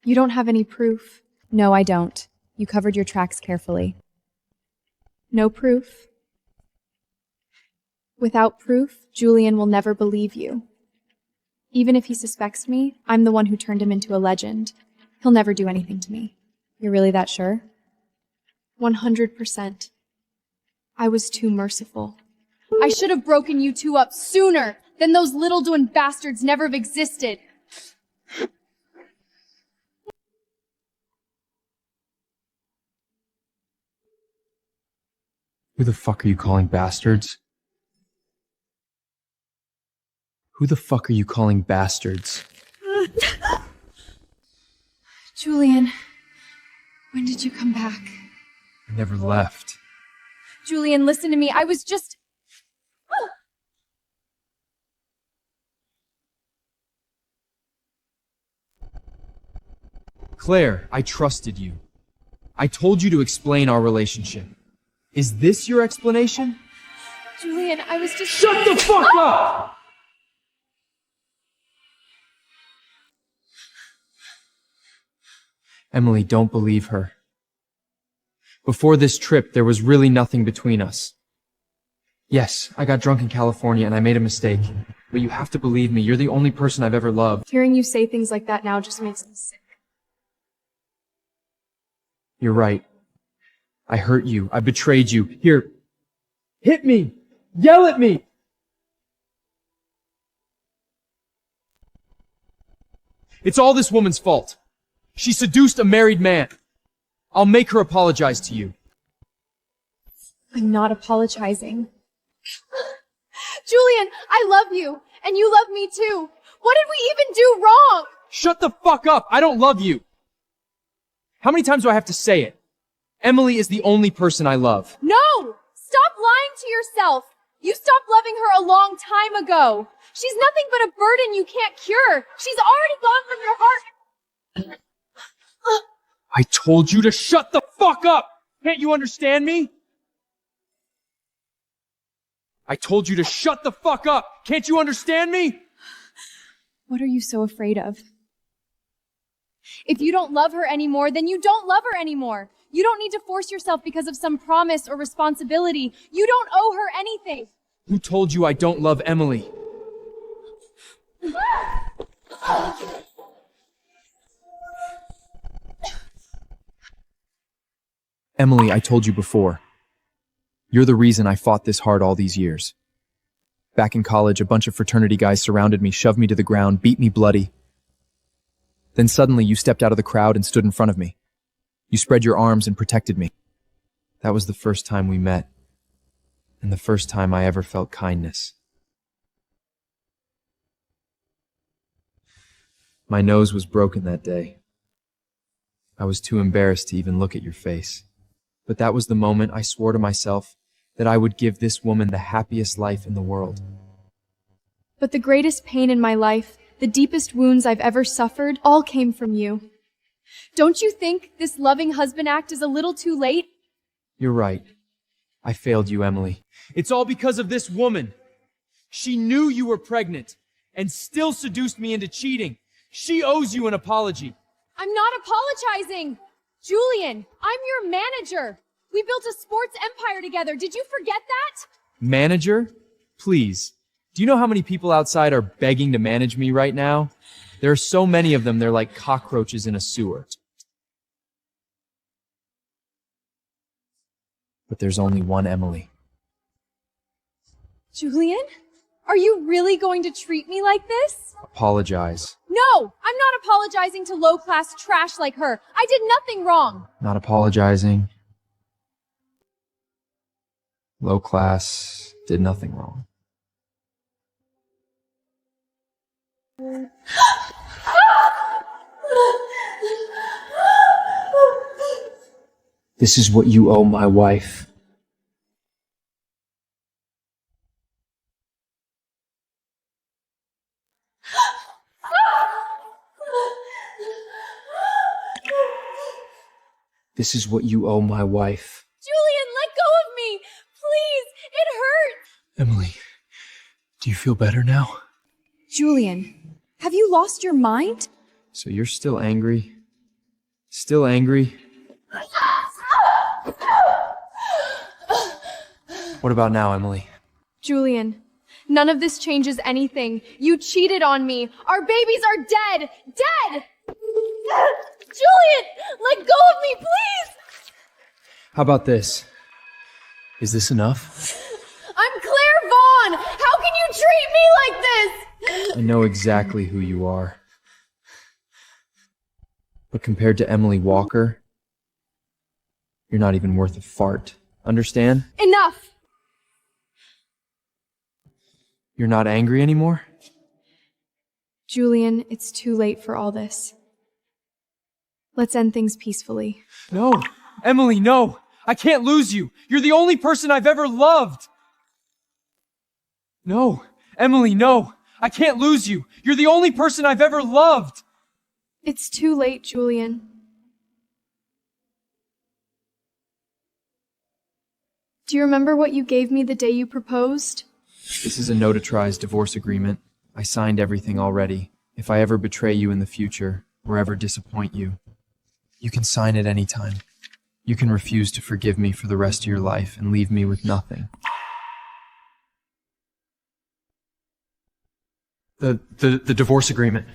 S2: You don't have any proof.
S13: No, I don't. You covered your tracks carefully.
S2: No proof? Without proof, Julian will never believe you. Even if he suspects me, I'm the one who turned him into a legend. He'll never do anything to me.
S13: You're really that sure?
S2: 100%. I was too merciful.
S8: I should have broken you two up sooner. Then those little doing bastards never have existed.
S1: Who the fuck are you calling bastards? Who the fuck are you calling bastards?
S2: Julian, when did you come back?
S1: I never left.
S8: Julian, listen to me. I was just...
S1: Claire, I trusted you. I told you to explain our relationship. Is this your explanation?
S8: Julian, I was just...
S1: Shut the fuck up! Emily, don't believe her. Before this trip, there was really nothing between us. Yes, I got drunk in California and I made a mistake. But you have to believe me, you're the only person I've ever loved.
S2: Hearing you say things like that now just makes me sick.
S1: You're right. I hurt you. I betrayed you. Here, hit me! Yell at me! It's all this woman's fault. She seduced a married man. I'll make her apologize to you.
S2: I'm not apologizing.
S8: Julian, I love you, and you love me too. What did we even do wrong?
S1: Shut the fuck up! I don't love you! How many times do I have to say it? Emily is the only person I love.
S8: No! Stop lying to yourself. You stopped loving her a long time ago. She's nothing but a burden you can't cure. She's already gone from your heart.
S1: I told you to shut the fuck up! Can't you understand me? I told you to shut the fuck up! Can't you understand me?
S13: What are you so afraid of?
S8: If you don't love her anymore, then you don't love her anymore. You don't need to force yourself because of some promise or responsibility. You don't owe her anything.
S1: Who told you I don't love Emily? Emily, I told you before. You're the reason I fought this hard all these years. Back in college, a bunch of fraternity guys surrounded me, shoved me to the ground, beat me bloody. Then suddenly you stepped out of the crowd and stood in front of me. You spread your arms and protected me. That was the first time we met, and the first time I ever felt kindness. My nose was broken that day. I was too embarrassed to even look at your face. But that was the moment I swore to myself that I would give this woman the happiest life in the world.
S2: But the greatest pain in my life, the deepest wounds I've ever suffered, all came from you.
S8: Don't you think this loving husband act is a little too late?
S1: You're right. I failed you, Emily. It's all because of this woman. She knew you were pregnant and still seduced me into cheating. She owes you an apology.
S8: I'm not apologizing. Julian, I'm your manager. We built a sports empire together. Did you forget that?
S1: Manager? Please. Do Do you know how many people outside are begging to manage me right now? There are so many of them, they're like cockroaches in a sewer. But there's only one Emily.
S13: Julian? Are you really going to treat me like this?
S1: Apologize.
S13: No! I'm not apologizing to low-class trash like her. I did nothing wrong.
S1: Not apologizing. Low class, did nothing wrong. This is what you owe my wife. This is what you owe my wife.
S13: Julian, let go of me! Please! It hurts!
S1: Emily, do you feel better now?
S13: Julian, have you lost your mind?
S1: So you're still angry? Still angry? What about now, Emily?
S13: Julian, none of this changes anything. You cheated on me. Our babies are dead! Dead! Julian, let go of me, please!
S1: How about this? Is this enough?
S13: I'm Claire Vaughn! How can you treat me like this?
S1: I know exactly who you are. But compared to Emily Walker, you're not even worth a fart. Understand?
S13: Enough!
S1: You're not angry anymore?
S13: Julian, it's too late for all this. Let's end things peacefully.
S1: No! Emily, no! I can't lose you! You're the only person I've ever loved! No! Emily, no! I can't lose you! You're the only person I've ever loved!
S13: It's too late, Julian. Do you remember what you gave me the day you proposed?
S1: This is a notarized divorce agreement. I signed everything already. If I ever betray you in the future, or ever disappoint you, you can sign it anytime. You can refuse to forgive me for the rest of your life and leave me with nothing. The divorce agreement.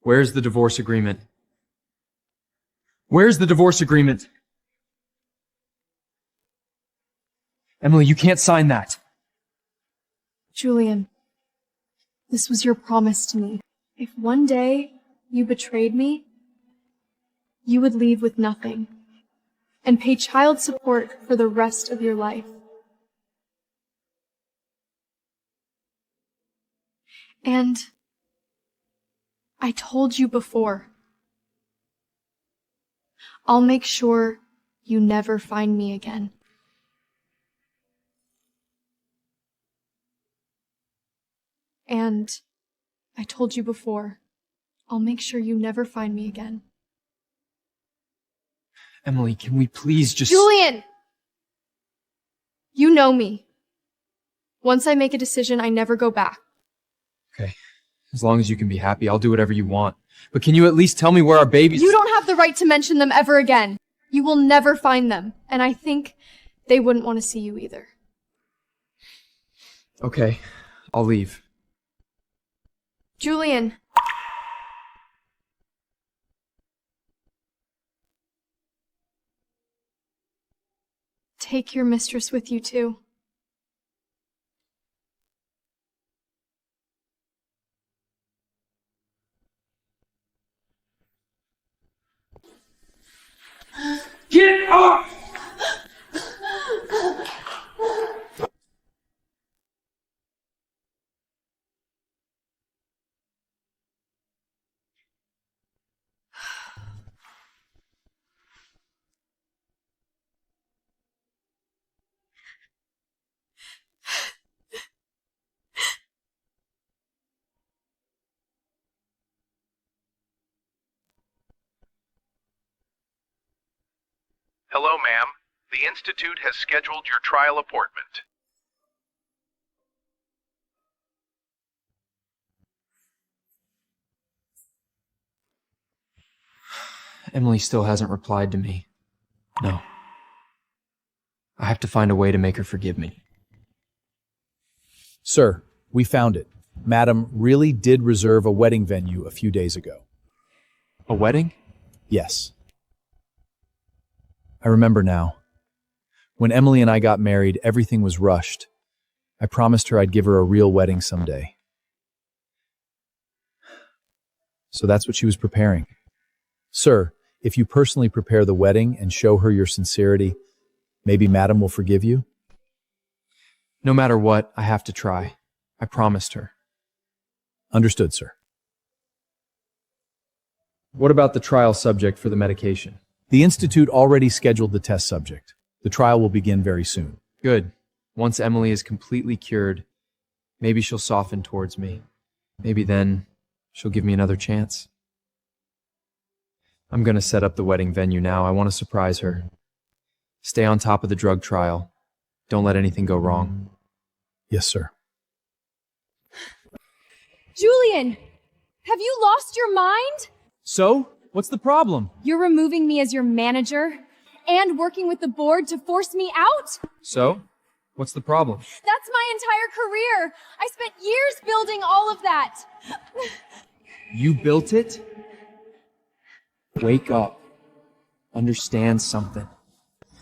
S1: Where's the divorce agreement? Where's the divorce agreement? Emily, you can't sign that.
S13: Julian, this was your promise to me. If one day you betrayed me, you would leave with nothing and pay child support for the rest of your life. And I told you before, I'll make sure you never find me again. And I told you before, I'll make sure you never find me again.
S1: Emily, can we please just—
S13: Julian! You know me. Once I make a decision, I never go back.
S1: Okay. As long as you can be happy, I'll do whatever you want. But can you at least tell me where our babies—
S13: You don't have the right to mention them ever again. You will never find them. And I think they wouldn't want to see you either.
S1: Okay, I'll leave.
S13: Julian. Take your mistress with you too.
S12: Get off!
S18: Hello, ma'am. The Institute has scheduled your trial appointment.
S1: Emily still hasn't replied to me. No. I have to find a way to make her forgive me.
S20: Sir, we found it. Madam really did reserve a wedding venue a few days ago.
S1: A wedding?
S20: Yes. I remember now. When Emily and I got married, everything was rushed. I promised her I'd give her a real wedding someday. So that's what she was preparing. Sir, if you personally prepare the wedding and show her your sincerity, maybe Madam will forgive you?
S1: No matter what, I have to try. I promised her.
S20: Understood, sir.
S1: What about the trial subject for the medication?
S20: The Institute already scheduled the test subject. The trial will begin very soon.
S1: Good. Once Emily is completely cured, maybe she'll soften towards me. Maybe then she'll give me another chance. I'm gonna set up the wedding venue now. I want to surprise her. Stay on top of the drug trial. Don't let anything go wrong.
S20: Yes, sir.
S13: Julian! Have you lost your mind?
S1: So? What's the problem?
S13: You're removing me as your manager and working with the board to force me out?
S1: So? What's the problem?
S13: That's my entire career. I spent years building all of that.
S1: You built it? Wake up. Understand something.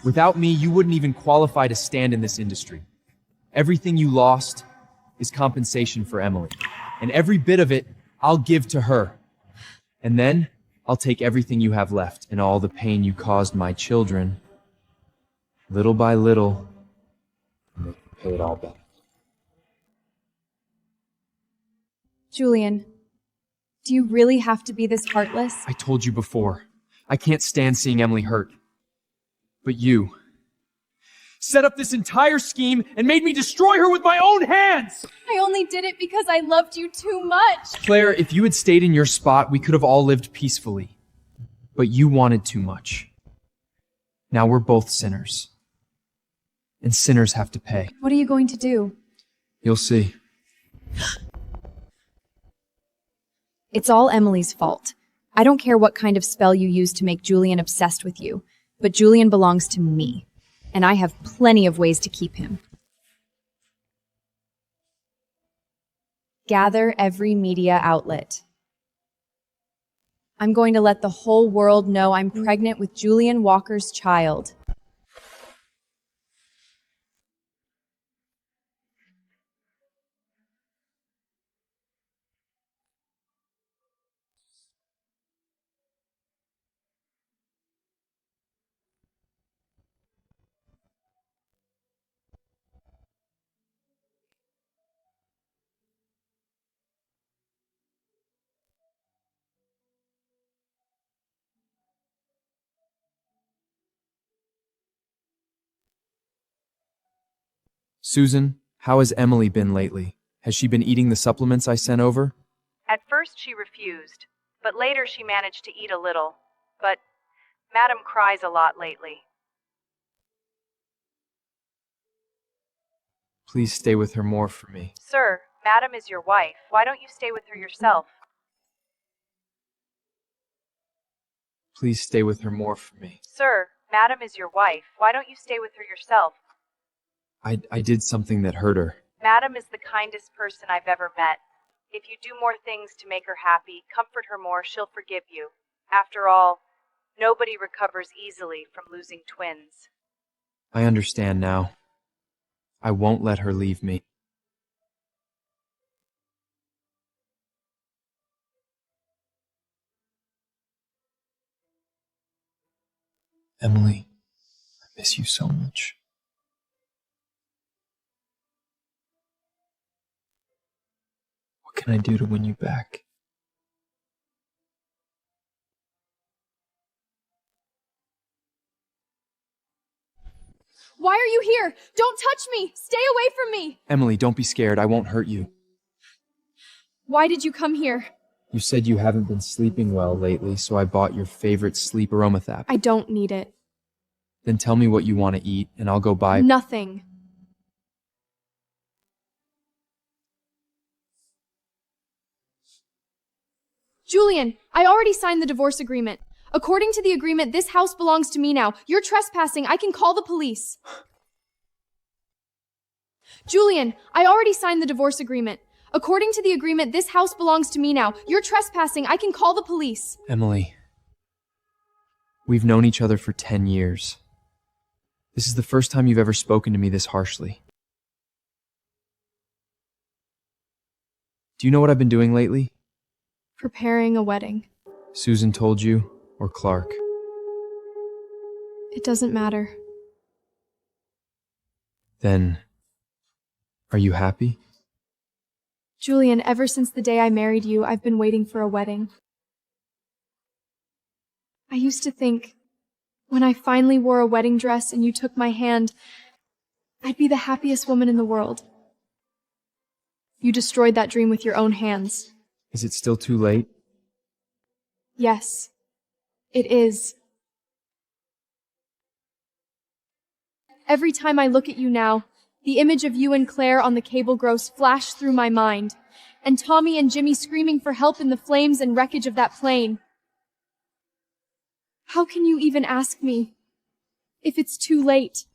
S1: Without me, you wouldn't even qualify to stand in this industry. Everything you lost is compensation for Emily. And every bit of it, I'll give to her. And then, I'll take everything you have left and all the pain you caused my children, little by little, and they can pay it all back.
S13: Julian, do you really have to be this heartless?
S1: I told you before, I can't stand seeing Emily hurt. But you set up this entire scheme and made me destroy her with my own hands!
S13: I only did it because I loved you too much.
S1: Claire, if you had stayed in your spot, we could have all lived peacefully. But you wanted too much. Now we're both sinners. And sinners have to pay.
S13: What are you going to do?
S1: You'll see.
S13: It's all Emily's fault. I don't care what kind of spell you use to make Julian obsessed with you, but Julian belongs to me, and I have plenty of ways to keep him. Gather every media outlet. I'm going to let the whole world know I'm pregnant with Julian Walker's child.
S1: Susan, how has Emily been lately? Has she been eating the supplements I sent over?
S19: At first she refused, but later she managed to eat a little. But Madam cries a lot lately.
S1: Please stay with her more for me.
S19: Sir, Madam is your wife. Why don't you stay with her yourself?
S1: Please stay with her more for me.
S19: Sir, Madam is your wife. Why don't you stay with her yourself?
S1: I did something that hurt her.
S19: Madam is the kindest person I've ever met. If you do more things to make her happy, comfort her more, she'll forgive you. After all, nobody recovers easily from losing twins.
S1: I understand now. I won't let her leave me. Emily, I miss you so much. What can I do to win you back?
S13: Why are you here? Don't touch me! Stay away from me!
S1: Emily, don't be scared. I won't hurt you.
S13: Why did you come here?
S1: You said you haven't been sleeping well lately, so I bought your favorite sleep aromatherapy.
S13: I don't need it.
S1: Then tell me what you want to eat, and I'll go buy.
S13: Nothing. Julian, I already signed the divorce agreement. According to the agreement, this house belongs to me now. You're trespassing. I can call the police. Julian, I already signed the divorce agreement. According to the agreement, this house belongs to me now. You're trespassing. I can call the police.
S1: Emily, we've known each other for 10 years. This is the first time you've ever spoken to me this harshly. Do you know what I've been doing lately?
S13: Preparing a wedding.
S1: Susan told you, or Clark?
S13: It doesn't matter.
S1: Then, are you happy?
S13: Julian, ever since the day I married you, I've been waiting for a wedding. I used to think, when I finally wore a wedding dress and you took my hand, I'd be the happiest woman in the world. You destroyed that dream with your own hands.
S1: Is it still too late?
S13: Yes, it is. Every time I look at you now, the image of you and Claire on the cable gross flash through my mind, and Tommy and Jimmy screaming for help in the flames and wreckage of that plane. How can you even ask me if it's too late?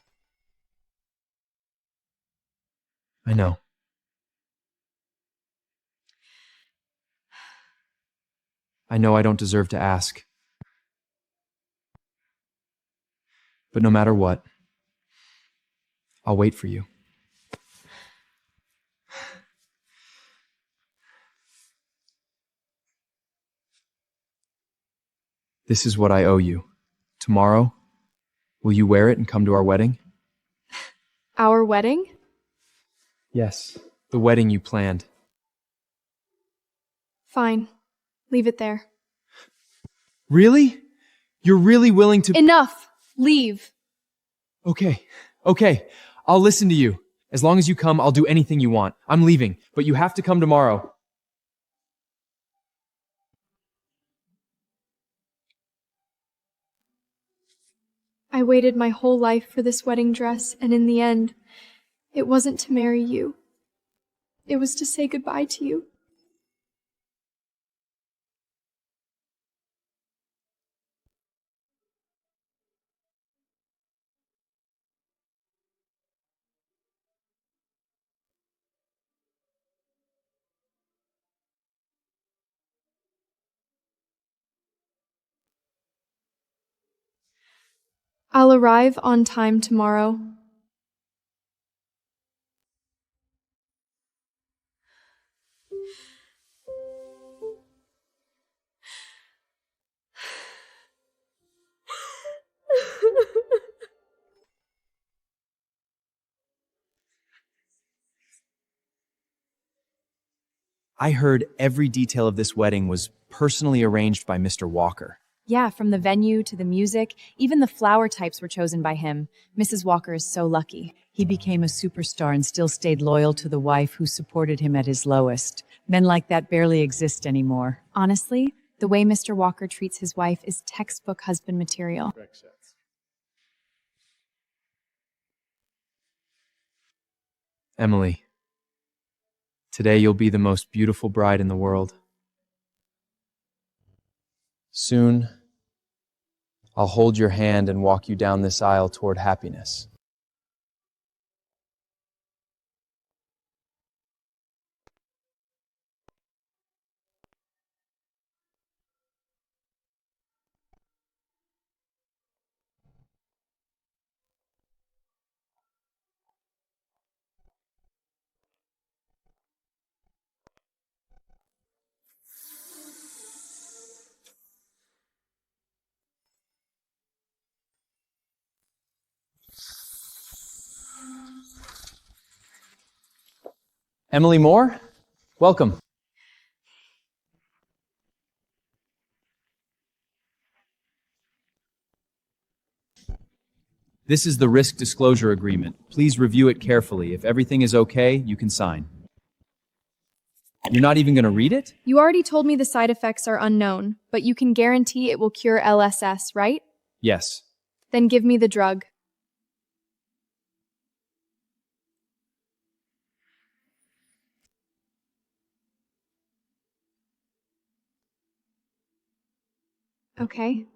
S1: I know. I know I don't deserve to ask. But no matter what, I'll wait for you. This is what I owe you. Tomorrow, will you wear it and come to our wedding?
S13: Our wedding?
S1: Yes, the wedding you planned.
S13: Fine. Leave it there.
S1: Really? You're really willing to—
S13: Enough! Leave.
S1: Okay. I'll listen to you. As long as you come, I'll do anything you want. I'm leaving, but you have to come tomorrow.
S13: I waited my whole life for this wedding dress, and in the end, it wasn't to marry you. It was to say goodbye to you. I'll arrive on time tomorrow.
S1: I heard every detail of this wedding was personally arranged by Mr. Walker.
S21: Yeah, from the venue to the music, even the flower types were chosen by him. Mrs. Walker is so lucky.
S22: He became a superstar and still stayed loyal to the wife who supported him at his lowest. Men like that barely exist anymore.
S13: Honestly, the way Mr. Walker treats his wife is textbook husband material.
S1: Emily, today you'll be the most beautiful bride in the world. Soon, I'll hold your hand and walk you down this aisle toward happiness. Emily Moore, welcome. This is the risk disclosure agreement. Please review it carefully. If everything is okay, you can sign. You're not even going to read it?
S13: You already told me the side effects are unknown, but you can guarantee it will cure LSS, right?
S1: Yes.
S13: Then give me the drug. Okay.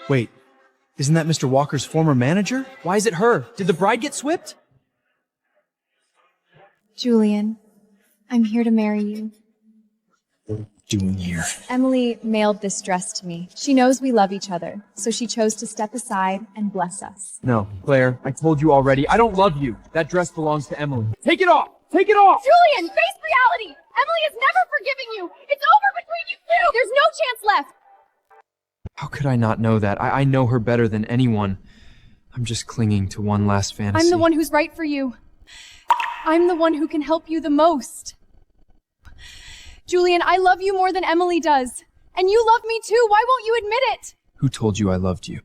S6: Wait, isn't that Mr. Walker's former manager?
S1: Why is it her? Did the bride get swipped?
S2: Julian, I'm here to marry you.
S6: What are you doing here?
S13: Emily mailed this dress to me. She knows we love each other, so she chose to step aside and bless us.
S1: No, Claire, I told you already, I don't love you. That dress belongs to Emily. Take it off! Take it off!
S8: Julian, face reality! Emily is never forgiving you! It's over between you two! There's no chance left!
S1: How could I not know that? I know her better than anyone. I'm just clinging to one last fantasy.
S13: I'm the one who's right for you. I'm the one who can help you the most. Julian, I love you more than Emily does. And you love me too. Why won't you admit it?
S1: Who told you I loved you?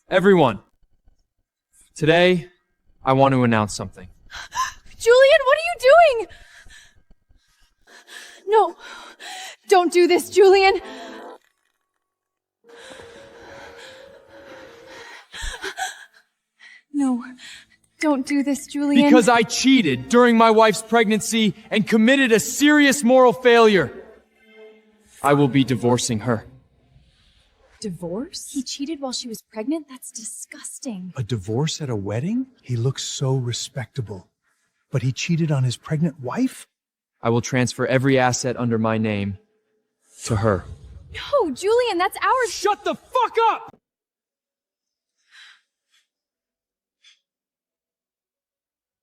S1: Everyone, today, I want to announce something.
S13: Julian, what are you doing? No, don't do this, Julian. No, don't do this, Julian.
S1: Because I cheated during my wife's pregnancy and committed a serious moral failure. I will be divorcing her.
S13: Divorce? He cheated while she was pregnant? That's disgusting.
S7: A divorce at a wedding? He looks so respectable. But he cheated on his pregnant wife?
S1: I will transfer every asset under my name to her.
S13: No, Julian, that's ours.
S1: Shut the fuck up!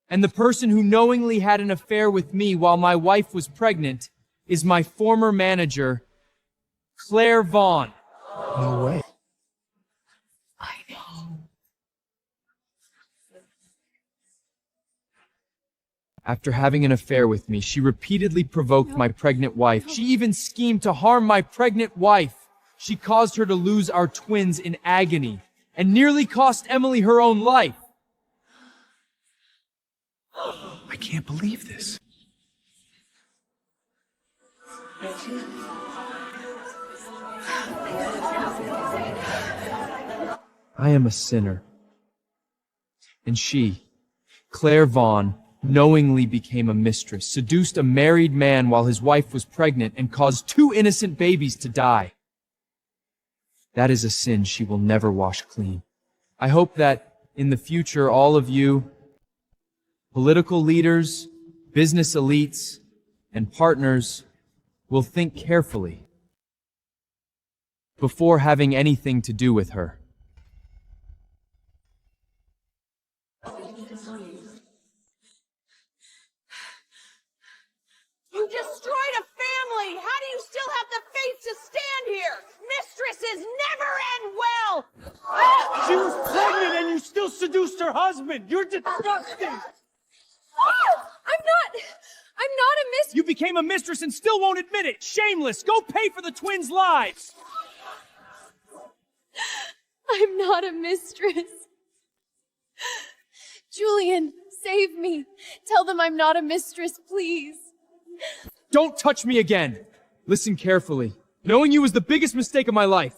S1: And the person who knowingly had an affair with me while my wife was pregnant is my former manager, Claire Vaughn.
S7: No way.
S13: I know.
S1: After having an affair with me, she repeatedly provoked my pregnant wife. She even schemed to harm my pregnant wife. She caused her to lose our twins in agony and nearly cost Emily her own life.
S7: I can't believe this.
S1: I am a sinner. And she, Claire Vaughn, knowingly became a mistress, seduced a married man while his wife was pregnant, and caused 2 innocent babies to die. That is a sin she will never wash clean. I hope that in the future all of you, political leaders, business elites, and partners will think carefully before having anything to do with her.
S11: You destroyed a family! How do you still have the face to stand here? Mistresses never end well!
S12: She was pregnant and you still seduced her husband! You're disgusting!
S13: I'm not a mistress.
S1: You became a mistress and still won't admit it! Shameless! Go pay for the twins' lives!
S13: I'm not a mistress. Julian, save me. Tell them I'm not a mistress, please.
S1: Don't touch me again! Listen carefully. Knowing you was the biggest mistake of my life.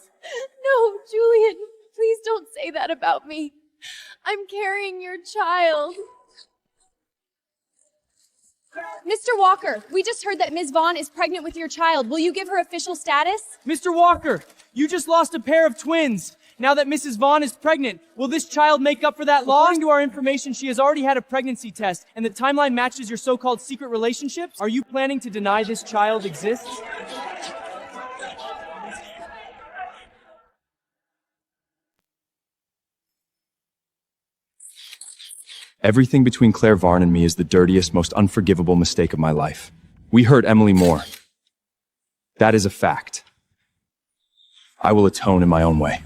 S13: No, Julian, please don't say that about me. I'm carrying your child. Mr. Walker, we just heard that Ms. Vaughn is pregnant with your child. Will you give her official status?
S1: Mr. Walker, you just lost a pair of twins. Now that Mrs. Vaughn is pregnant, will this child make up for that loss? According to our information, she has already had a pregnancy test, and the timeline matches your so-called secret relationships. Are you planning to deny this child exists?
S3: Everything between Claire Varn and me is the dirtiest, most unforgivable mistake of my life. We hurt Emily more. That is a fact. I will atone in my own way.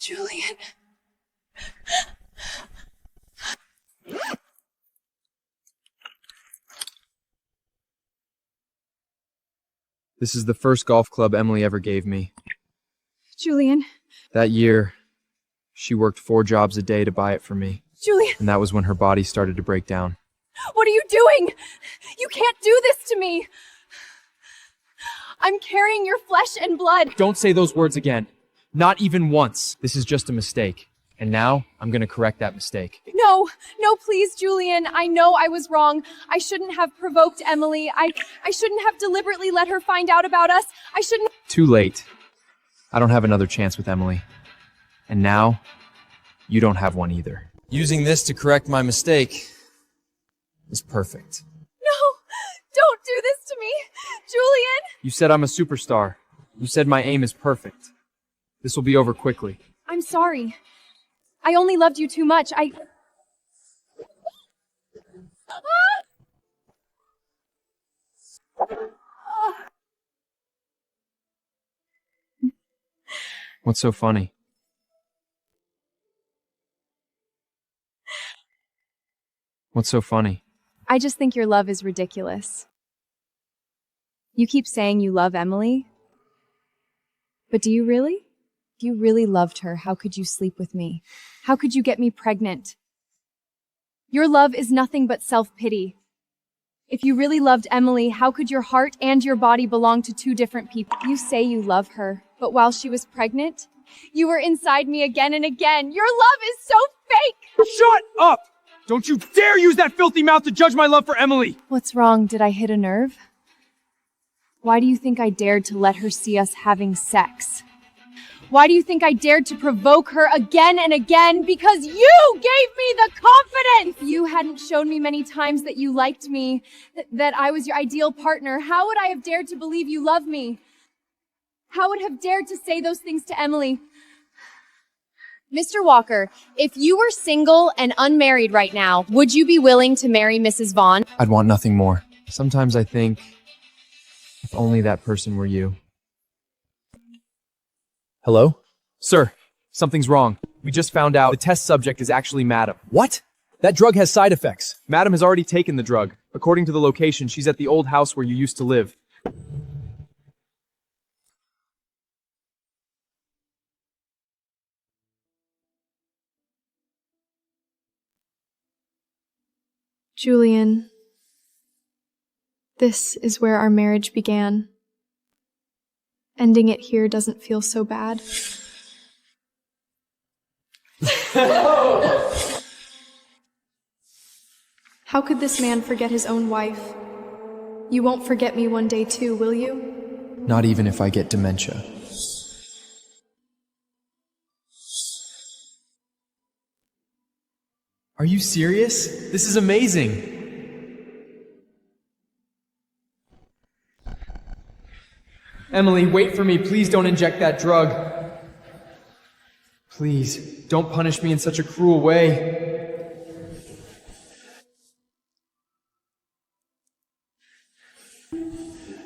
S2: Julian.
S1: This is the first golf club Emily ever gave me.
S2: Julian.
S1: That year, she worked 4 jobs a day to buy it for me.
S2: Julian.
S1: And that was when her body started to break down.
S2: What are you doing? You can't do this to me. I'm carrying your flesh and blood.
S1: Don't say those words again. Not even once. This is just a mistake. And now, I'm gonna correct that mistake.
S2: No, please, Julian. I know I was wrong. I shouldn't have provoked Emily. I shouldn't have deliberately let her find out about us. I shouldn't.
S1: Too late. I don't have another chance with Emily. And now, you don't have one either. Using this to correct my mistake is perfect.
S2: No, don't do this to me. Julian!
S1: You said I'm a superstar. You said my aim is perfect. This will be over quickly.
S2: I'm sorry. I only loved you too much.
S1: What's so funny? What's so funny?
S21: I just think your love is ridiculous. You keep saying you love Emily, but do you really? If you really loved her, how could you sleep with me? How could you get me pregnant? Your love is nothing but self-pity. If you really loved Emily, how could your heart and your body belong to 2 different people? You say you love her, but while she was pregnant, you were inside me again and again. Your love is so fake!
S1: Shut up! Don't you dare use that filthy mouth to judge my love for Emily!
S21: What's wrong? Did I hit a nerve? Why do you think I dared to let her see us having sex? Why do you think I dared to provoke her again and again? Because you gave me the confidence! If you hadn't shown me many times that you liked me, that I was your ideal partner, how would I have dared to believe you love me? How would I have dared to say those things to Emily? Mr. Walker, if you were single and unmarried right now, would you be willing to marry Mrs. Vaughn?
S1: I'd want nothing more. Sometimes I think, if only that person were you.
S20: Hello?
S1: Sir, something's wrong. We just found out the test subject is actually Madam.
S20: What? That drug has side effects.
S1: Madam has already taken the drug. According to the location, she's at the old house where you used to live.
S2: Julian, this is where our marriage began. Ending it here doesn't feel so bad. How could this man forget his own wife? You won't forget me one day too, will you?
S1: Not even if I get dementia. Are you serious? This is amazing! Emily, wait for me. Please don't inject that drug. Please, don't punish me in such a cruel way.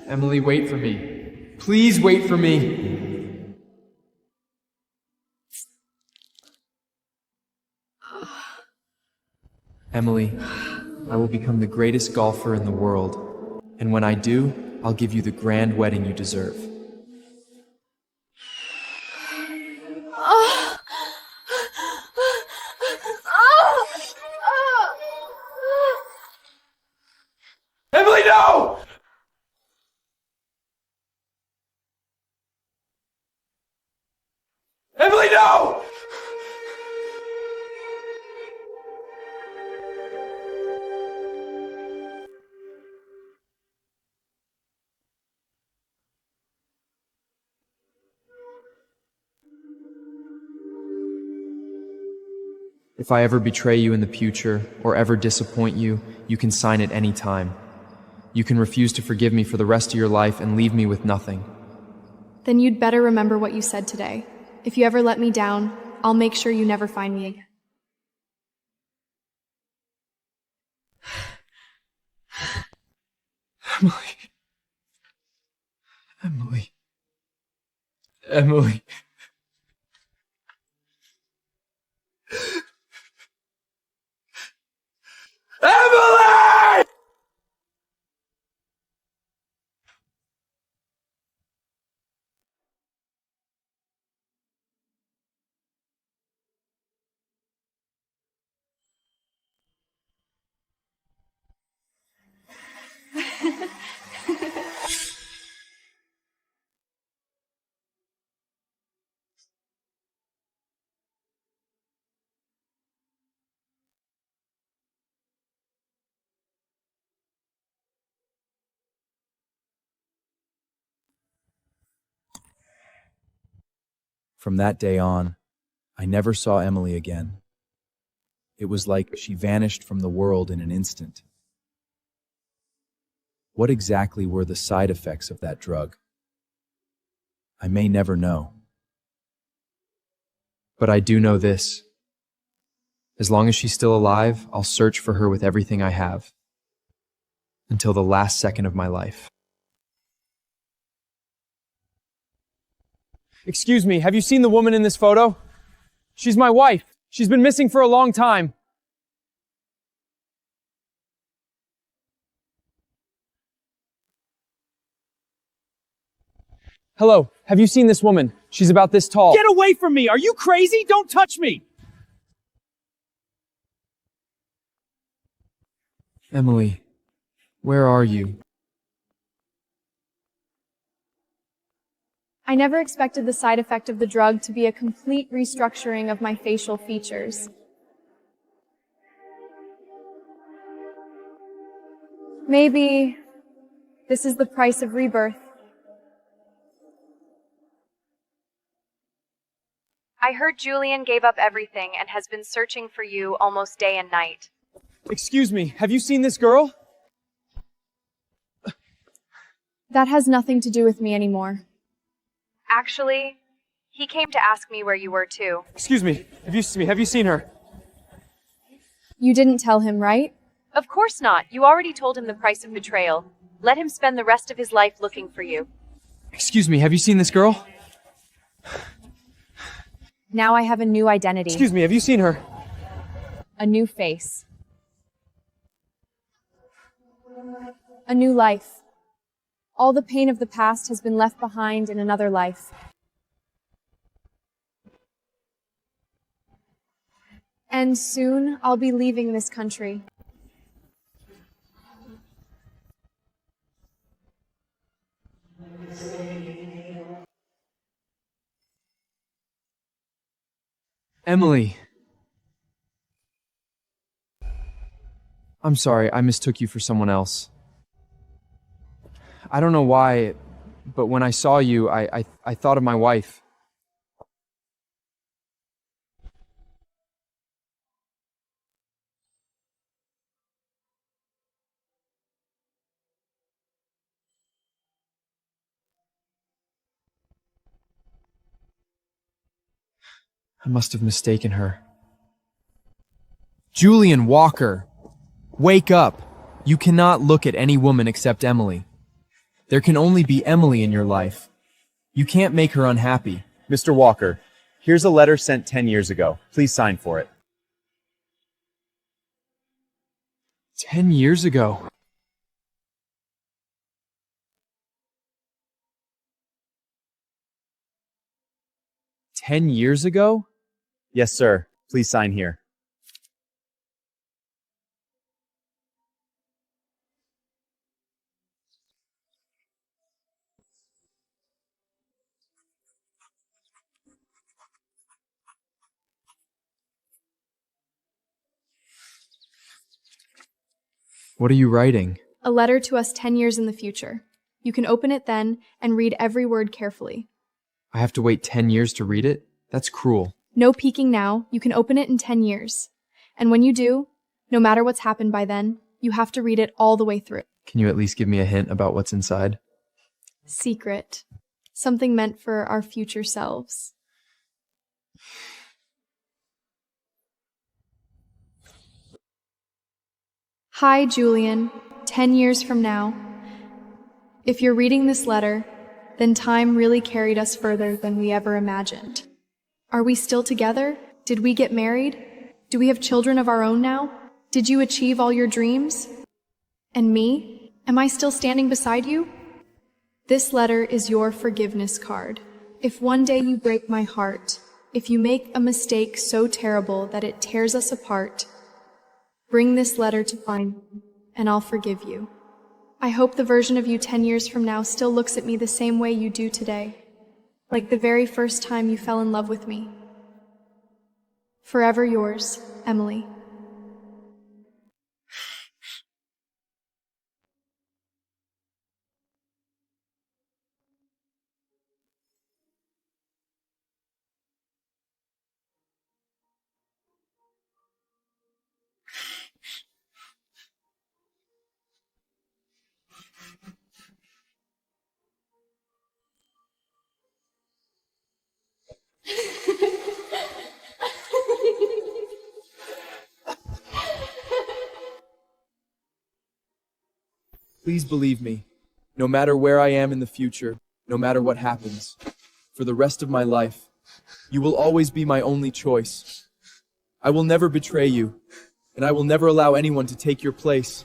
S1: Emily, wait for me. Please wait for me. Emily, I will become the greatest golfer in the world. And when I do, I'll give you the grand wedding you deserve. Emily, no! Emily, no! If I ever betray you in the future, or ever disappoint you, you can sign at any time. You can refuse to forgive me for the rest of your life and leave me with nothing.
S2: Then you'd better remember what you said today. If you ever let me down, I'll make sure you never find me again.
S1: Emily. Emily. Emily!
S20: From that day on, I never saw Emily again. It was like she vanished from the world in an instant. What exactly were the side effects of that drug? I may never know.
S1: But I do know this. As long as she's still alive, I'll search for her with everything I have. Until the last second of my life.
S6: Excuse me, have you seen the woman in this photo? She's my wife. She's been missing for a long time. Hello, have you seen this woman? She's about this tall.
S12: Get away from me! Are you crazy? Don't touch me!
S1: Emily, where are you?
S2: I never expected the side effect of the drug to be a complete restructuring of my facial features. Maybe this is the price of rebirth.
S19: I heard Julian gave up everything and has been searching for you almost day and night.
S6: Excuse me, have you seen this girl?
S2: That has nothing to do with me anymore.
S19: Actually, he came to ask me where you were too.
S6: Excuse me, have you seen her?
S2: You didn't tell him, right?
S19: Of course not. You already told him the price of betrayal. Let him spend the rest of his life looking for you.
S1: Excuse me, have you seen this girl?
S2: Now I have a new identity.
S6: Excuse me, have you seen her?
S2: A new face. A new life. All the pain of the past has been left behind in another life. And soon I'll be leaving this country.
S1: Emily. I'm sorry, I mistook you for someone else. I don't know why, but when I saw you, I thought of my wife. I must have mistaken her. Julian Walker! Wake up! You cannot look at any woman except Emily. There can only be Emily in your life. You can't make her unhappy.
S6: Mr. Walker, here's a letter sent 10 years ago. Please sign for it.
S1: 10 years ago. $10 years ago?
S6: Yes, sir. Please sign here.
S1: What are you writing?
S2: A letter to us 10 years in the future. You can open it then and read every word carefully.
S1: I have to wait 10 years to read it? That's cruel.
S2: No peeking now. You can open it in 10 years. And when you do, no matter what's happened by then, you have to read it all the way through.
S1: Can you at least give me a hint about what's inside?
S21: Secret. Something meant for our future selves. Hi, Julian. 10 years from now. If you're reading this letter, then time really carried us further than we ever imagined. Are we still together? Did we get married? Do we have children of our own now? Did you achieve all your dreams? And me? Am I still standing beside you? This letter is your forgiveness card. If one day you break my heart, if you make a mistake so terrible that it tears us apart, bring this letter to find me, and I'll forgive you. I hope the version of you 10 years from now still looks at me the same way you do today, like the very first time you fell in love with me. Forever yours, Emily.
S1: Please believe me, no matter where I am in the future, no matter what happens, for the rest of my life, you will always be my only choice. I will never betray you, and I will never allow anyone to take your place.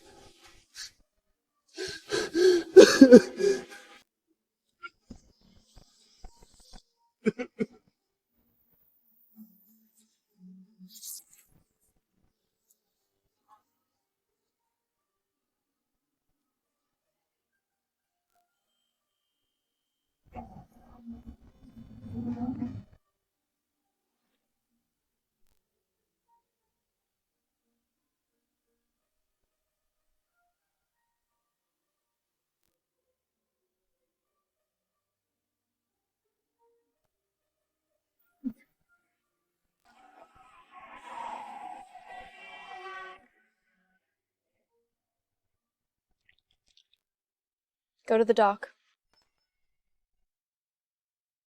S21: Go to the dock.